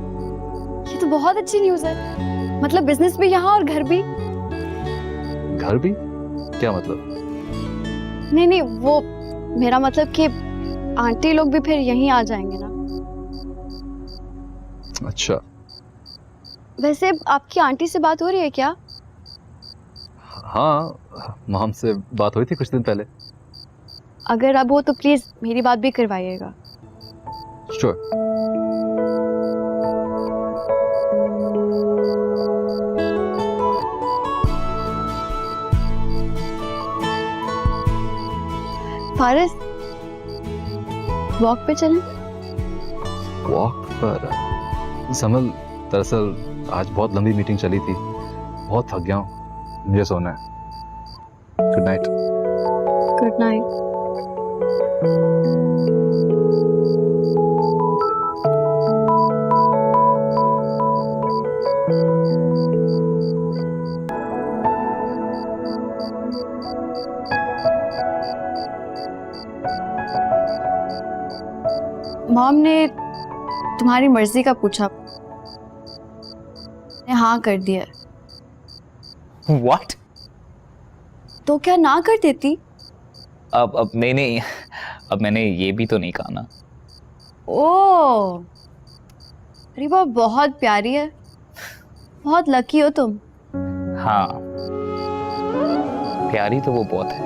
ये तो बहुत अच्छी न्यूज़ है। मतलब बिजनेस भी यहाँ और घर भी? घर भी? क्या मतलब? नहीं, वो मेरा मतलब कि आंटी लोग भी फिर यहीं आ जाएंगे ना। अच्छा। वैसे आपकी आंटी से बात हो रही है क्या? हाँ, मॉम से बात हुई थी कुछ दिन पहले। अगर अब हो तो प्लीज मेरी बात भी करवाइएगा। श्योर। फारिस, वॉक पे चलें? वॉक पर? समल, दरअसल आज बहुत लंबी मीटिंग चली थी, बहुत थक गया हूँ, मुझे सोना है। Good night. Good night. Mom ने तुम्हारी मर्जी का पूछा, मैंने हाँ कर दिया। व्हाट? तो क्या ना कर देती? अब नहीं, अब मैंने ये भी तो नहीं कहा ना। ओ, रीबा बहुत प्यारी है, बहुत लकी हो तुम। हाँ, प्यारी तो वो बहुत है।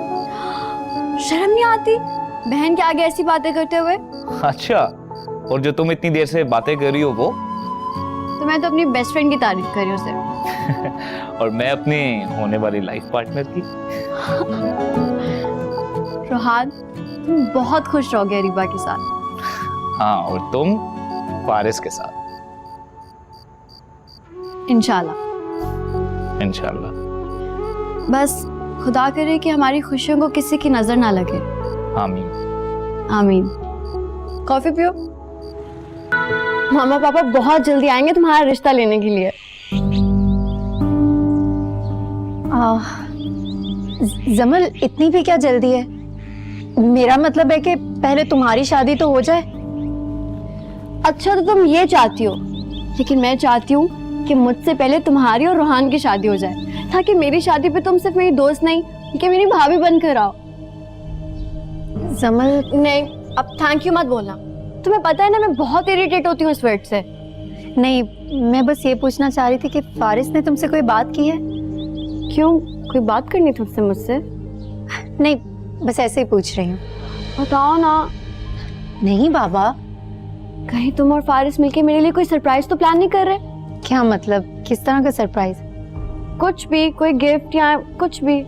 शर्म नहीं आती बहन के आगे ऐसी बातें करते हुए? अच्छा, और जो तुम इतनी देर से बातें कर रही हो वो? तो मैं तो अपनी बेस्ट फ्रेंड की तारीफ कर रही हूँ सिर्फ। और मैं अपने होने वाली लाइफ पार्टनर की। रोहान, तुम बहुत खुश रहोगे रीबा के साथ। हाँ, और तुम फारिस के साथ। इंशाल्लाह। इंशाल्लाह। बस खुदा करे कि हमारी खुशियों को किसी की नजर ना लगे। आमीन। आमीन। कॉफी पियो। मामा पापा बहुत जल्दी आएंगे तुम्हारा रिश्ता लेने के लिए। जमल, इतनी भी क्या जल्दी है? मेरा मतलब है कि पहले तुम्हारी शादी तो हो जाए। अच्छा, तो तुम ये चाहती हो, लेकिन मैं चाहती हूँ कि मुझसे पहले तुम्हारी और रोहान की शादी हो जाए, ताकि मेरी शादी पे तुम सिर्फ मेरी दोस्त नहीं कि मेरी भाभी बनकर आओ। जमल, नहीं, अब थैंक यू मत बोलना। तुम्हें पता है ना मैं बहुत इरिटेट होती हूँ इस वर्ड से। नहीं, मैं बस ये पूछना चाह रही थी कि फारिस ने तुमसे कोई बात की है? क्यों, कोई बात करनी थी उससे मुझसे? नहीं, बस ऐसे ही पूछ रही हूँ। बताओ ना। नहीं बाबा। कहीं तुम और फारिस मिलके मेरे लिए कोई सरप्राइज तो प्लान नहीं कर रहे? क्या मतलब, किस तरह का सरप्राइज? कुछ भी, कोई गिफ्ट या कुछ भी?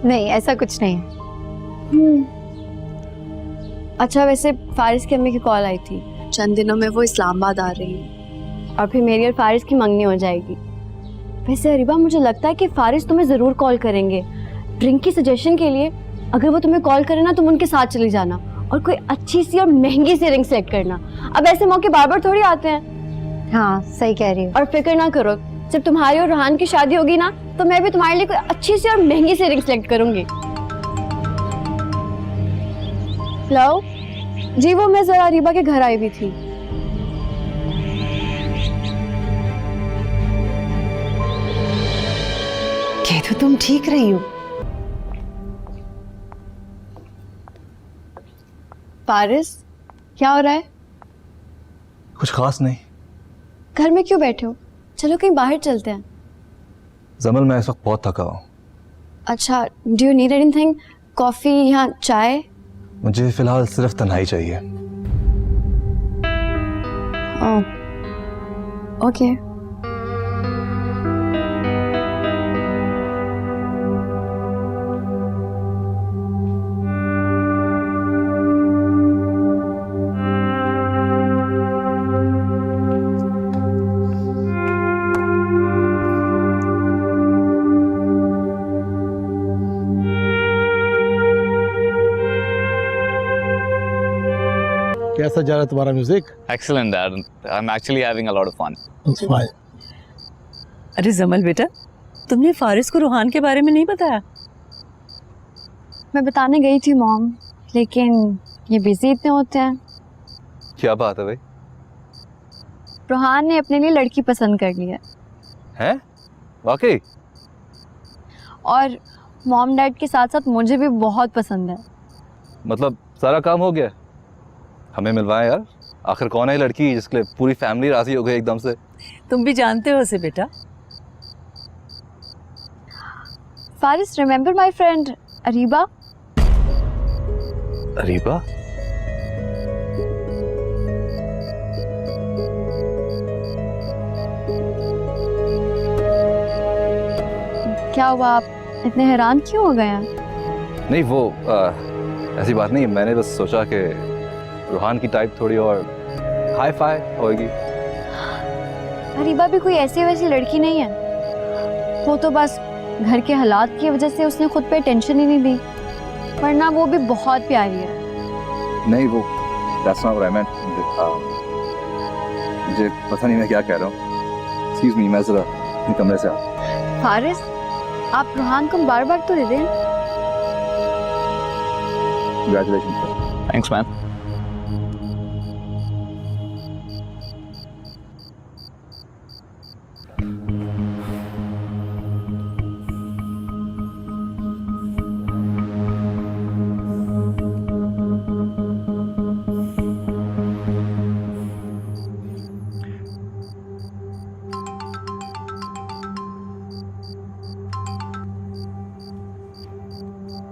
नहीं, ऐसा कुछ नहीं। अच्छा, वैसे फारिस की अम्मी की कॉल आई थी, चंद दिनों में वो इस्लामाबाद आ रही है और फिर मेरी और फारिस की मंगनी हो जाएगी। वैसे अरीबा, मुझे लगता है कि फारिस तुम्हें जरूर कॉल करेंगे ड्रिंक की सजेशन के लिए। अगर वो तुम्हें कॉल करे ना, तुम उनके साथ चली जाना और कोई अच्छी सी और महंगी सी रिंग सेलेक्ट करना। अब ऐसे मौके बार बार थोड़ी आते हैं। हाँ, सही कह रही हो। और फिक्र ना करो, जब तुम्हारी और रोहान की शादी होगी ना, तो मैं भी तुम्हारे लिए कोई अच्छी सी और महंगी सी रिंग सेलेक्ट करूंगी। लो जी, वो मैं जरा अरीबा के घर आई हुई थी। क्या तो तुम ठीक रही हो? फारिस, क्या हो रहा है? कुछ खास नहीं। घर में क्यों बैठे हो? चलो कहीं बाहर चलते हैं। जमल, मैं इस वक्त बहुत थका हूँ। अच्छा, do you need anything? Coffee या चाय? मुझे फिलहाल सिर्फ तन्हाई चाहिए। ओह, ओके। कैसा जा रहा है तुम्हारा music? Excellent, Dad. I'm actually having a lot of fun. That's fine. अरे जमल बेटा, तुमने फारिस को रूहान के बारे में नहीं बताया? मैं बताने गई थी मॉम, लेकिन ये बिजी इतने होते हैं। क्या बात है भाई? रोहान ने अपने लिए लड़की पसंद कर ली है। हैं? वाकई? और मॉम डैड के साथ साथ मुझे भी बहुत पसंद है। मतलब सारा काम हो गया? हमें मिलवाएं यार। आखिर कौन है ये लड़की जिसके लिए पूरी फैमिली राजी हो गई एकदम से? तुम भी जानते हो उसे बेटा। Faris, remember my friend Areeba? Areeba? क्या हुआ, आप इतने हैरान क्यों हो गए हैं? नहीं, वो ऐसी बात नहीं। मैंने बस सोचा कि रूहान की टाइप थोड़ी और हाई फाई होगी। अरीबा भी कोई ऐसी वैसी लड़की नहीं है। वो तो बस घर के हालात की वजह से उसने खुद पे टेंशन ही नहीं दी, वरना वो भी बहुत प्यारी है। नहीं, वो that's not what I meant. मुझे पता नहीं मैं क्या कह रहा हूँ। Excuse me, मैं जरा अपने कमरे से आ। फारिस, आप रोहान को बार बार तो दे दें। Congratulation sir. Thanks ma'am.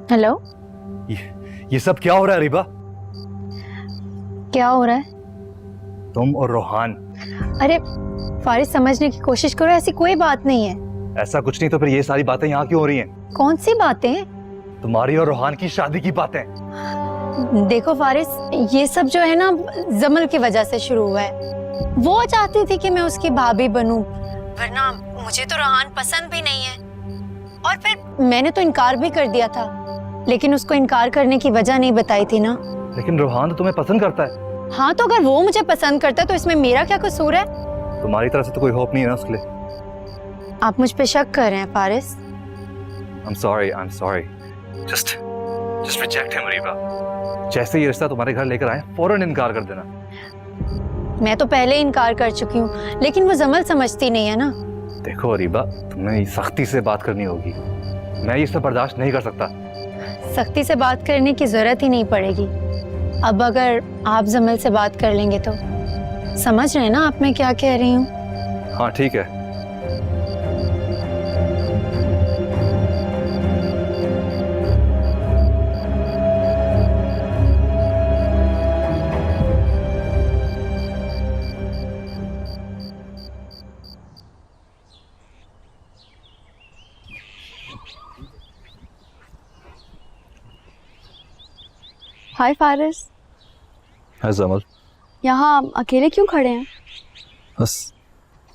Hello, ये सब क्या हो रहा है अरीबा? क्या हो रहा है? तुम और रोहान। अरे फारिस, समझने की कोशिश करो, ऐसी कोई बात नहीं है। ऐसा कुछ नहीं तो फिर ये सारी बातें यहाँ क्यों हो रही हैं? कौन सी बातें? तुम्हारी और रोहान की शादी की बातें। देखो फारिस, ये सब जो है ना जमल की वजह से शुरू हुआ है। वो चाहती थी कि मैं उसकी भाभी बनूं, वरना मुझे तो रोहान पसंद भी नहीं है। और फिर मैंने तो इनकार भी कर दिया था, लेकिन उसको इनकार करने की वजह नहीं बताई थी ना। लेकिन रोहान तो तुम्हें पसंद करता है। हाँ, तो अगर वो मुझे पसंद करता है तो इसमें मेरा क्या कसूर है? तुम्हारी तरफ से तो कोई होप नहीं है ना उसके लिए। आप मुझ पे शक कर रहे हैं Faris? I'm sorry. Just reject him, Areeba. जैसे ये रिश्ता तुम्हारे घर लेकर आए, फौरन इनकार कर देना। मैं तो पहले इनकार कर चुकी हूँ, लेकिन वो जमल समझती नहीं है ना। देखो अरीबा, तुम्हें सख्ती से बात करनी होगी। मैं ये सब बर्दाश्त नहीं कर सकता। सख्ती से बात करने की जरूरत ही नहीं पड़ेगी। अब अगर आप जमल से बात कर लेंगे तो समझ रहे हैं ना आप मैं क्या कह रही हूँ? हाँ ठीक है। हाय फारिस, है जमल। यहाँ अकेले क्यों खड़े हैं? बस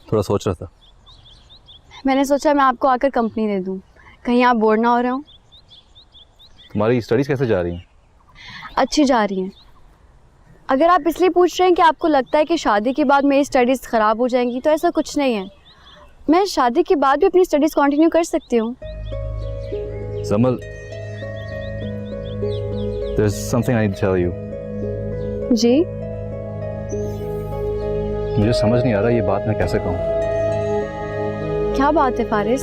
थोड़ा सोच रहा था। मैंने सोचा मैं आपको आकर कंपनी दे दूँ, कहीं आप बोर ना हो रहे हो। तुम्हारी स्टडीज कैसे जा रही हैं? अच्छी जा रही हैं। अगर आप इसलिए पूछ रहे हैं कि आपको लगता है कि शादी के बाद मेरी स्टडीज़ ख़राब हो जाएंगी, तो ऐसा कुछ नहीं है। मैं शादी के बाद भी अपनी स्टडीज़ कंटिन्यू कर सकती हूँ। जमल, there's something I need to tell you. जी? मुझे समझ नहीं आ रहा ये बात मैं कैसे कहूँ। क्या बात है फारिस,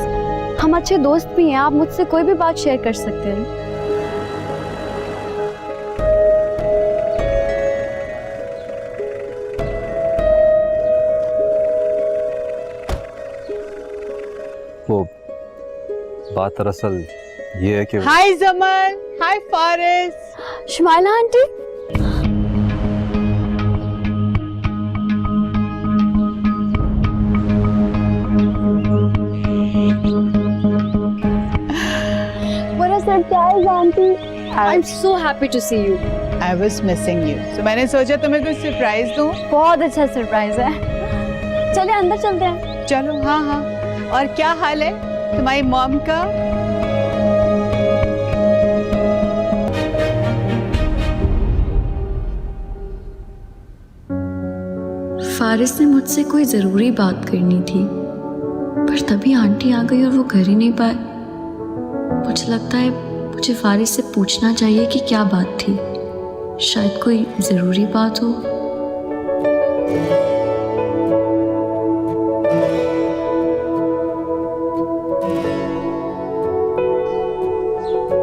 हम अच्छे दोस्त भी हैं, आप मुझसे कोई भी बात शेयर कर सकते हैं। वो बात दरअसल ये है कि hi Jamal, hi Faris. Shumaila aunty, what a surprise auntie. I'm so happy to see you. I was missing you. So मैंने सोचा तुम्हें कुछ सरप्राइज दूं। बहुत अच्छा सरप्राइज है। चलिए अंदर चलते हैं। चलो। हाँ हाँ। और क्या हाल है तुम्हारी मॉम का? फारिस ने मुझसे कोई ज़रूरी बात करनी थी, पर तभी आंटी आ गई और वो कर ही नहीं पाए। मुझे लगता है मुझे फारिस से पूछना चाहिए कि क्या बात थी। शायद कोई ज़रूरी बात हो।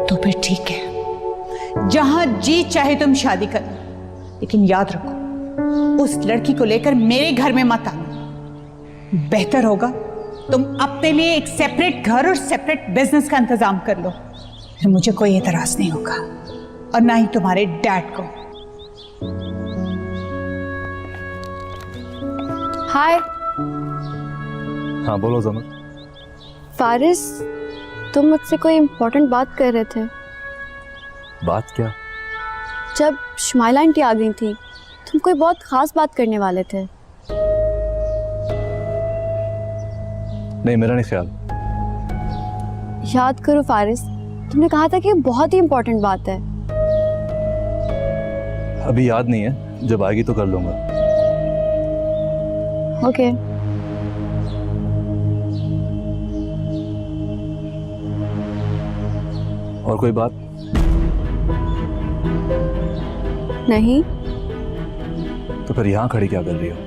तो फिर ठीक है, जहां जी चाहे तुम शादी करो, लेकिन याद रखो उस लड़की को लेकर मेरे घर में मत आना। बेहतर होगा तुम अपने लिए एक सेपरेट घर और सेपरेट बिजनेस का इंतजाम कर लो, फिर मुझे कोई एतराज नहीं होगा, और ना ही तुम्हारे डैड को। हाय हाँ बोलो जमल। फारिस, तुम मुझसे कोई इम्पोर्टेंट बात कर रहे थे। बात क्या? जब शुमाइला आंटी आ गई थी, तुम कोई बहुत खास बात करने वाले थे। नहीं, मेरा नहीं ख्याल। याद करो फारिस, तुमने कहा था कि बहुत ही इम्पोर्टेंट बात है। अभी याद नहीं है, जब आएगी तो कर लूंगा। ओके। और कोई बात? नहीं। तो फिर यहाँ खड़ी क्या कर रही हो?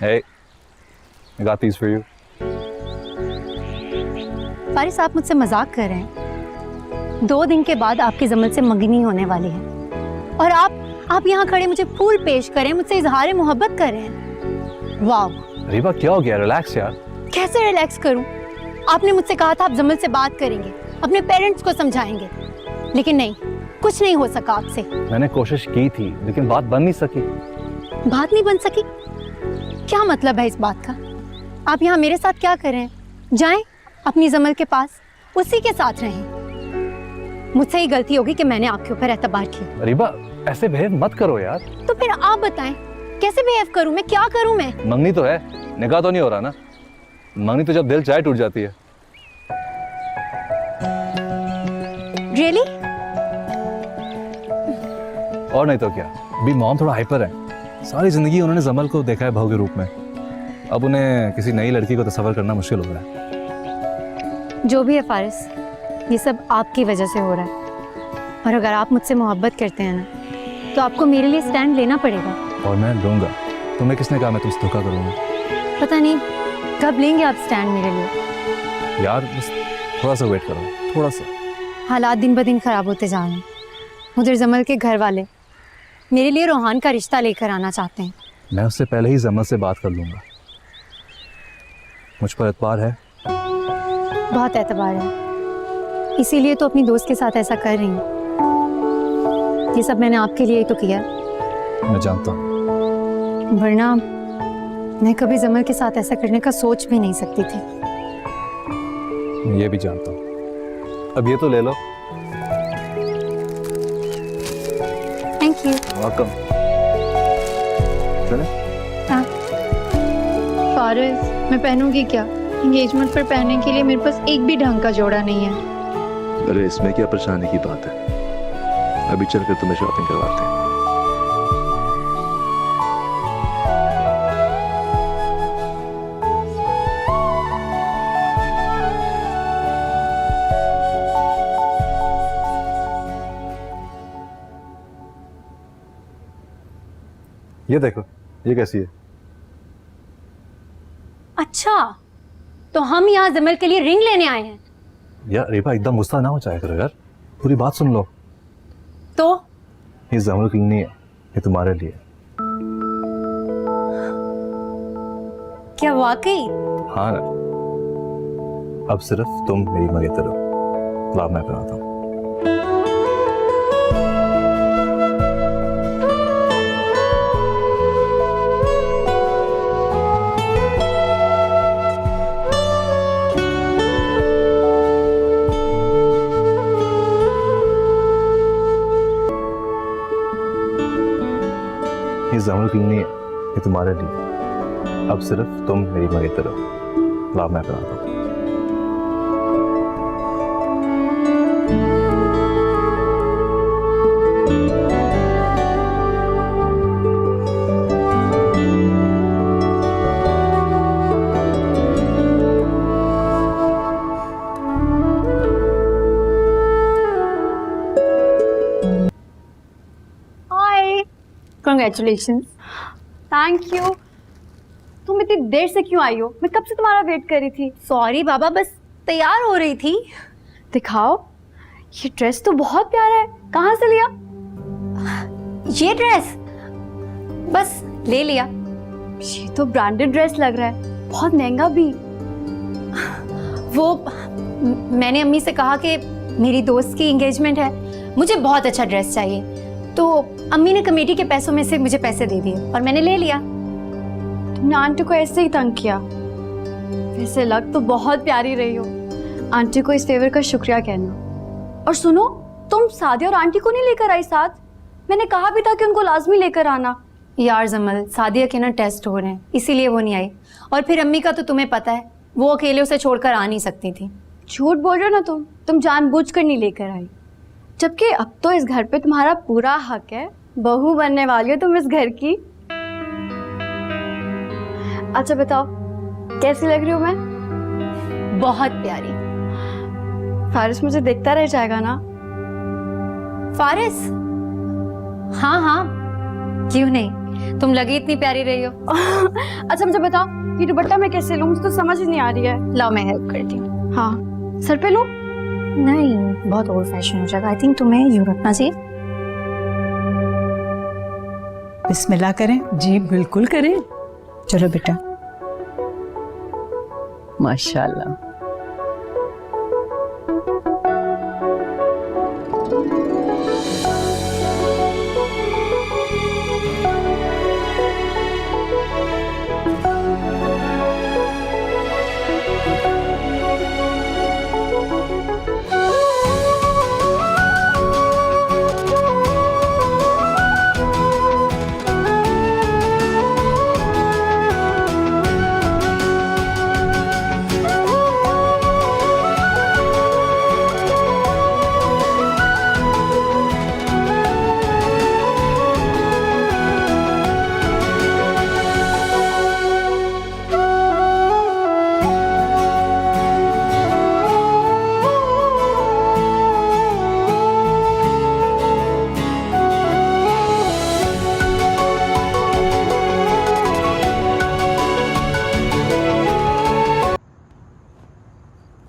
Hey, I got these for you. Faris, आप मुझसे मजाक कर रहे हैं? 2 दिन के बाद आपकी जमल से मंगनी होने वाली है और आप यहाँ खड़े मुझे फूल पेश करें, मुझसे इजहार मोहब्बत कर रहे हैं। वाह रीबा, क्या हो गया? रिलैक्स यार। कैसे रिलैक्स करूं? आपने मुझसे कहा था आप जमल से बात करेंगे, अपने पेरेंट्स को समझाएंगे, लेकिन नहीं, कुछ नहीं हो सका आपसे। मैंने कोशिश की थी लेकिन बात बन नहीं सकी। बात नहीं बन सकी? क्या मतलब है इस बात का? आप यहाँ मेरे साथ क्या कर रहे हैं? जाएं अपनी जमल के पास, उसी के साथ रहें। मुझसे ही गलती होगी कि मैंने आपके ऊपर एतबार किया। रीबा, ऐसे बिहेव मत करो यार। तो फिर आप बताएं कैसे बिहेव करूं मैं? क्या करूं मैं? मंगनी तो है, निकाह तो नहीं हो रहा ना। मंगनी तो जब दिल चाहे टूट जाती है। रियली? और नहीं तो क्या। अभी मॉम थोड़ा हाइपर है। सारी जिंदगी उन्होंने जमल को देखा है बहू के रूप में, अब उन्हें किसी नई लड़की को तस्वर करना मुश्किल हो रहा है। जो भी है फारिस, ये सब आपकी वजह से हो रहा है, और अगर आप मुझसे मोहब्बत करते हैं ना, तो आपको मेरे लिए स्टैंड लेना पड़ेगा। और मैं लूंगा। तुम्हें किसने कहा मैं तुमसे धोखा करूंगा? पता नहीं कब लेंगे आप स्टैंड मेरे लिए। यार बस थोड़ा सा वेट करो, थोड़ा सा। हालात दिन ब दिन खराब होते जा रहे हैं। उधर जमल के घर वाले मेरे लिए रोहान का रिश्ता लेकर आना चाहते हैं। मैं उससे पहले ही जमल से बात कर लूंगा। मुझ पर एतबार है? बहुत एतबार है, इसीलिए तो अपनी दोस्त के साथ ऐसा कर रही हूँ। ये सब मैंने आपके लिए ही तो किया। मैं जानता हूँ। वरना मैं कभी जमल के साथ ऐसा करने का सोच भी नहीं सकती थी। मैं ये भी जानता हूँ। अब ये तो ले लो। Thank you. वेलकम। चले? हाँ। फारिस, मैं पहनूंगी क्या? एंगेजमेंट पर पहनने के लिए मेरे पास एक भी ढंग का जोड़ा नहीं है। अरे इसमें क्या परेशानी की बात है? अभी चलकर तुम्हें शॉपिंग करवाते हैं। ये देखो, ये कैसी है? अच्छा, तो हम यहाँ जमल के लिए रिंग लेने आए हैं। यार रीबा, एकदम गुस्सा ना हो जाया करो यार, पूरी बात सुन लो। तो ये जमल के लिए नहीं है, ये तुम्हारे लिए। क्या वाकई? हाँ ना। अब सिर्फ तुम मेरी मंगेतर हो। लाभ मैं पहनाता हूँ। ये जमल के लिए नहीं है, ये तुम्हारे लिए। अब सिर्फ तुम मेरी मंगेतर हो। लाभ मैं पहनाता हूँ। Congratulations. Thank you. तुम इतनी देर से क्यों आई हो? मैं कब से तुम्हारा वेट कर रही थी। सॉरी बाबा, बस तैयार हो रही थी। दिखाओ, ये ड्रेस तो बहुत प्यारा है। कहाँ से लिया? ये ड्रेस बस ले लिया। ये तो ब्रांडेड ड्रेस लग रहा है, बहुत महंगा भी। वो मैंने अम्मी से कहा कि मेरी दोस्त की एंगेजमेंट है, मुझे बहुत अच्छा ड्रेस चाहिए, तो अम्मी ने कमेटी के पैसों में से मुझे पैसे दे दिए और मैंने ले लिया। तुमने आंटी को ऐसे ही तंग किया? वैसे लग तो बहुत प्यारी रही हो। आंटी को इस फेवर का शुक्रिया कहना। और सुनो, तुम सादिया और आंटी को नहीं लेकर आई साथ? मैंने कहा भी था कि उनको लाजमी लेकर आना। यार जमल, सादिया के ना टेस्ट हो रहे हैं, इसीलिए वो नहीं आई। और फिर अम्मी का तो तुम्हें पता है, वो अकेले उसे छोड़कर आ नहीं सकती थी। झूठ बोल रहे हो ना तुम जानबूझकर नहीं लेकर आई, जबकि अब तो इस घर पे तुम्हारा पूरा हक है, बहू बनने वाली हो तुम इस घर की। अच्छा बताओ कैसी लग रही हूँ मैं? बहुत प्यारी। फारिस मुझे देखता रह जाएगा ना? फारिस? हाँ हाँ, क्यों नहीं, तुम लगी इतनी प्यारी रही हो। अच्छा मुझे बताओ ये दुपट्टा मैं कैसे लूँ, मुझे तो समझ ही नहीं आ रही है। लाओ मैं हेल्प करती हूँ। हाँ सर पे लूँ? नहीं, बहुत ओल्ड फैशन हो जाएगा। आई थिंक तुम्हें यूं रखना चाहिए। बिस्मिल्लाह करें। जी बिल्कुल करें। चलो बेटा। माशाल्लाह।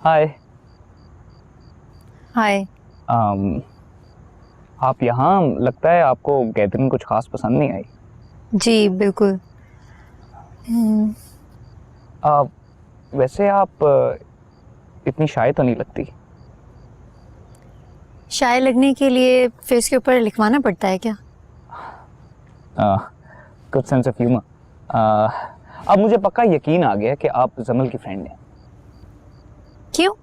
हाय। हाय। आप यहाँ, लगता है आपको गैदरिंग कुछ खास पसंद नहीं आई। जी बिल्कुल। वैसे आप इतनी शाय तो नहीं लगती। शाय लगने के लिए फेस के ऊपर लिखवाना पड़ता है क्या? Good sense of humour. अब मुझे पक्का यकीन आ गया कि आप जमल की फ्रेंड हैं। क्यों?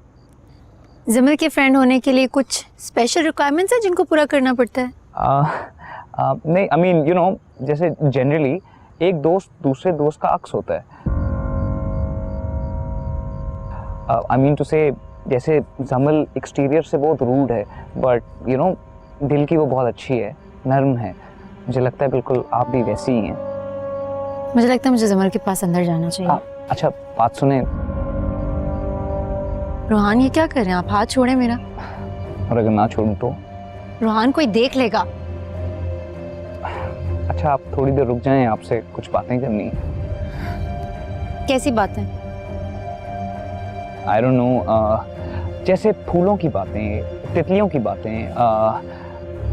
जमल के फ्रेंड होने के लिए कुछ स्पेशल रिक्वायरमेंट्स है जिनको पूरा करना पड़ता है? नहीं, आई मीन यू नो, जैसे जनरली एक दोस्त दूसरे दोस्त का अक्स होता है। आई मीन टू से, जैसे जमल एक्सटीरियर से बहुत रूड है, बट यू नो दिल की वो बहुत अच्छी है, नर्म है। मुझे लगता है बिल्कुल आप भी वैसी ही हैं। मुझे लगता है मुझे जमल के पास अंदर जाना चाहिए। अच्छा बात सुने। रोहान ये क्या कर रहे हैं आप? हाथ छोड़े मेरा। और अगर ना छोड़ूं तो? रोहान कोई देख लेगा। अच्छा आप थोड़ी देर रुक जाएं, आपसे कुछ बातें करनी है। कैसी बात है? आई डोंट नो, जैसे फूलों की बातें, तितलियों की बातें,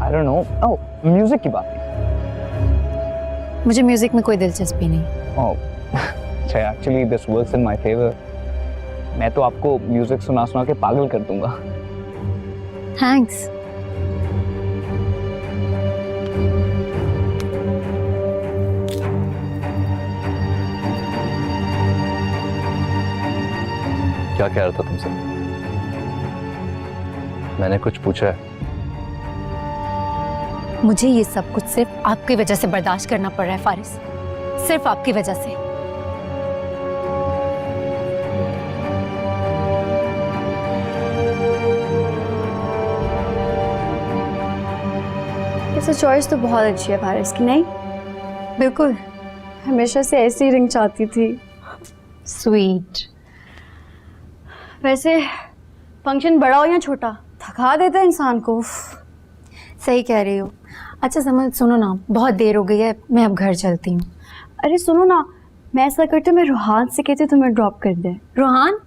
I don't know, oh music की बातें। मुझे म्यूजिक में कोई दिलचस्पी नहीं। ओह अच्छा, actually this works in my favour. मैं तो आपको म्यूजिक सुना सुना के पागल कर दूंगा। थैंक्स। क्या कह रहा था तुमसे? मैंने कुछ पूछा है? मुझे ये सब कुछ सिर्फ आपकी वजह से बर्दाश्त करना पड़ रहा है फारिस, सिर्फ आपकी वजह से। ऐसे चॉइस तो बहुत अच्छी है फारिस की, नहीं? बिल्कुल। हमेशा से ऐसी रिंग चाहती थी। स्वीट। वैसे फंक्शन बड़ा हो या छोटा, थका देता है इंसान को। सही कह रही हो। अच्छा समझ, सुनो ना, बहुत देर हो गई है, मैं अब घर चलती हूँ। अरे सुनो ना, मैं ऐसा करती हूँ, मैं रोहान से कहती हूँ तुम्हें ड्रॉप कर दे। रोहान?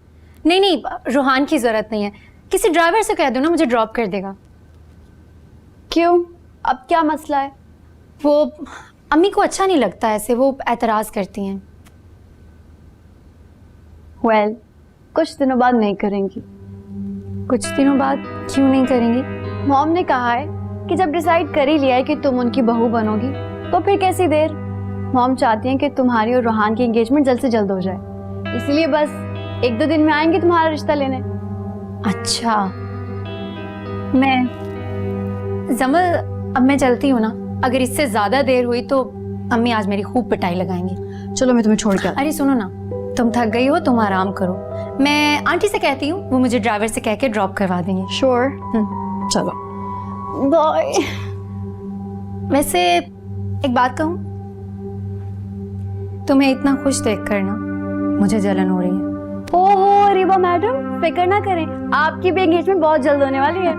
नहीं नहीं, रोहान की ज़रूरत नहीं है, किसी ड्राइवर से कह दो ना, मुझे ड्रॉप कर देगा। क्यों, अब क्या मसला है? वो अम्मी को अच्छा नहीं लगता ऐसे, वो एतराज़ करती हैं। वेल, कुछ दिनों बाद नहीं करेंगी। कुछ दिनों बाद क्यों नहीं करेंगी? मॉम ने कहा है कि जब डिसाइड कर ही लिया है कि तुम उनकी बहू बनोगी तो फिर कैसी देर। मॉम चाहती हैं कि तुम्हारी और रोहान की एंगेजमेंट जल्द से जल्द हो जाए, इसलिए बस 1-2 दिन में आएंगे तुम्हारा रिश्ता लेने। अच्छा, मैं जमल, अब मैं चलती हूँ ना, अगर इससे ज्यादा देर हुई तो अम्मी आज मेरी खूब पिटाई लगाएंगी। चलो मैं तुम्हें छोड़ के अरे सुनो ना, तुम थक गई हो, तुम आराम करो। मैं आंटी से कहती हूँ, वो मुझे ड्राइवर से कह के ड्रॉप करवा देंगे। श्योर। चलो बाय। वैसे एक बात कहूँ, तुम्हें इतना खुश देख कर ना मुझे जलन हो रही है। ओहो रीबा मैडम, फिक्र ना करें, आपकी भी एंगेजमेंट बहुत जल्द होने वाली है।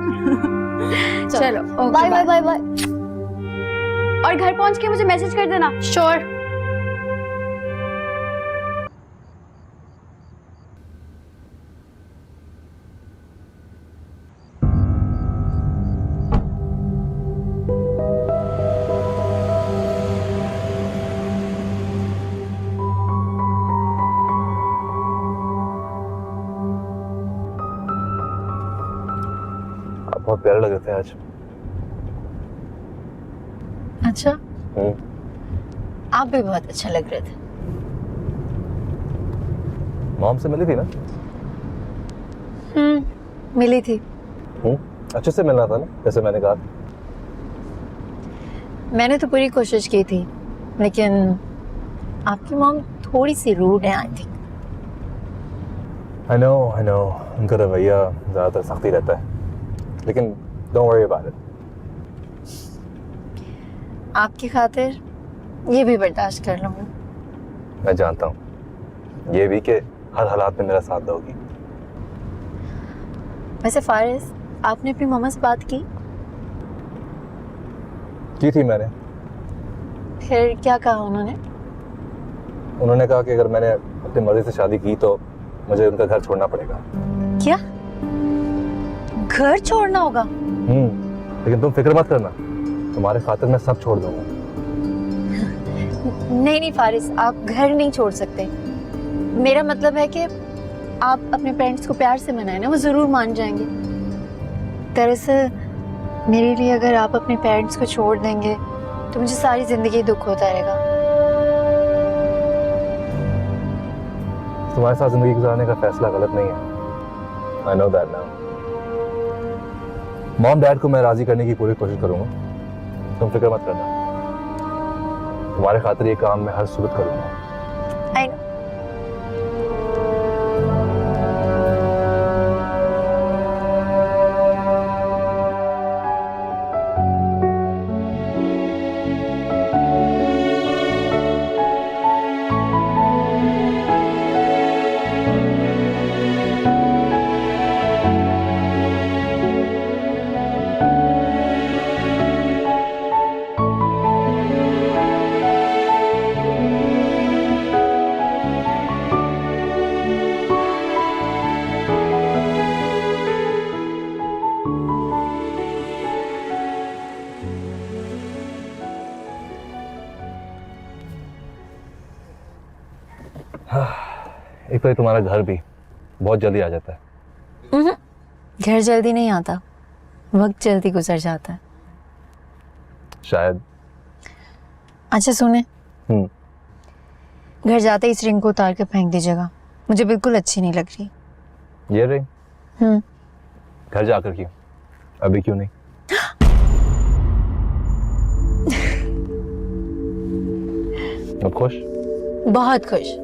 चलो बाय बाय बाय बाय। और घर पहुंच के मुझे मैसेज कर देना। श्योर। बहुत प्यारे लग रहे थे आज। अच्छा, आप भी बहुत अच्छा लग रहे थे। मॉम से मिली थी ना? मिली थी। अच्छे से मिलना था ना, जैसे मैंने कहा। मैंने तो पूरी कोशिश की थी, लेकिन आपकी मॉम थोड़ी सी रूड है, आई थिंक। I know, उनका रवैया ज़्यादातर सख्ती रहता है, लेकिन don't worry about it. आपकी खातिर ये भी बर्दाश्त कर लूँगी। मैं जानता हूँ, ये भी कि हर हालात में मेरा साथ दोगी। वैसे फारिस, आपने अपनी मम्मा से बात की थी मैंने। फिर क्या कहा उन्होंने? उन्होंने कहा कि अगर मैंने अपनी मर्जी से शादी की तो मुझे उनका घर छोड़ना पड़ेगा। क्या? घर छोड़ना होगा? लेकिन तुम फिक्र मत करना, तुम्हारे खातिर मैं सब छोड़ दूंगा। नहीं नहीं फारिस, आप घर नहीं छोड़ सकते। मेरा मतलब है कि आप अपने पेरेंट्स को प्यार से मनाएं ना, वो जरूर मान जाएंगे। दरअसल मेरे लिए अगर आप अपने पेरेंट्स को छोड़ देंगे तो मुझे सारी जिंदगी दुख होता रहेगा। तुम्हारे साथ जिंदगी गुजारने का फैसला गलत नहीं है। I know that now. Mom dad को मैं राजी करने की पूरी कोशिश करूंगा, तुम फिक्र मत करना। तुम्हारे खातिर ये काम मैं हर सूरत करूंगा। I know. एक तो ये तुम्हारा घर भी बहुत जल्दी आ जाता है। घर जल्दी नहीं आता, वक्त जल्दी गुजर जाता है। शायद। अच्छा सुने, घर जाते ही इस रिंग को उतार के फेंक दीजिएगा, मुझे बिल्कुल अच्छी नहीं लग रही। ये रिंग? घर जाकर क्यों, अभी क्यों नहीं? अब खुश? बहुत खुश।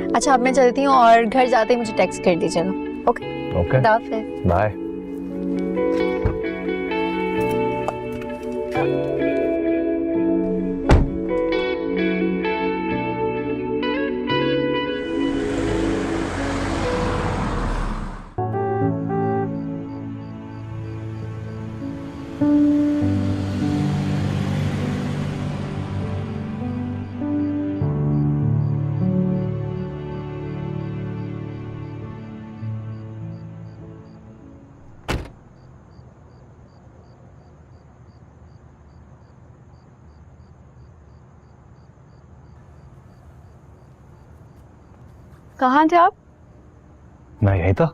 अच्छा अब मैं चलती हूँ और घर जाते ही मुझे टेक्स्ट कर दीजिएगा। Okay okay, bye. कहाँ थे आप? मैं यही था।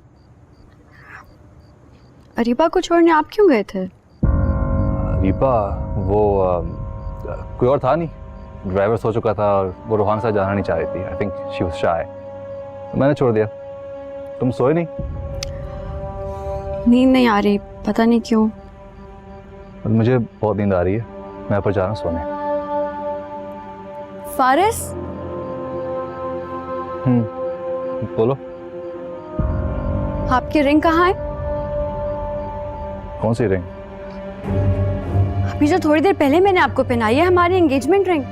अरीबा को छोड़ने आप क्यों गए थे? रीपा वो कोई और था नहीं, ड्राइवर सो चुका था और वो रोहान से जाना नहीं चाह रही थी। आई थिंक शी वाज शाय, मैंने छोड़ दिया। तुम सोए नहीं? नींद नहीं आ रही, पता नहीं क्यों। मुझे बहुत नींद आ रही है, मैं ऊपर जा रहा हूँ सोने। फारिस, बोलो। आपकी रिंग कहाँ है? कौन सी रिंग? अभी जो थोड़ी देर पहले मैंने आपको पहनाई है, हमारी एंगेजमेंट रिंग।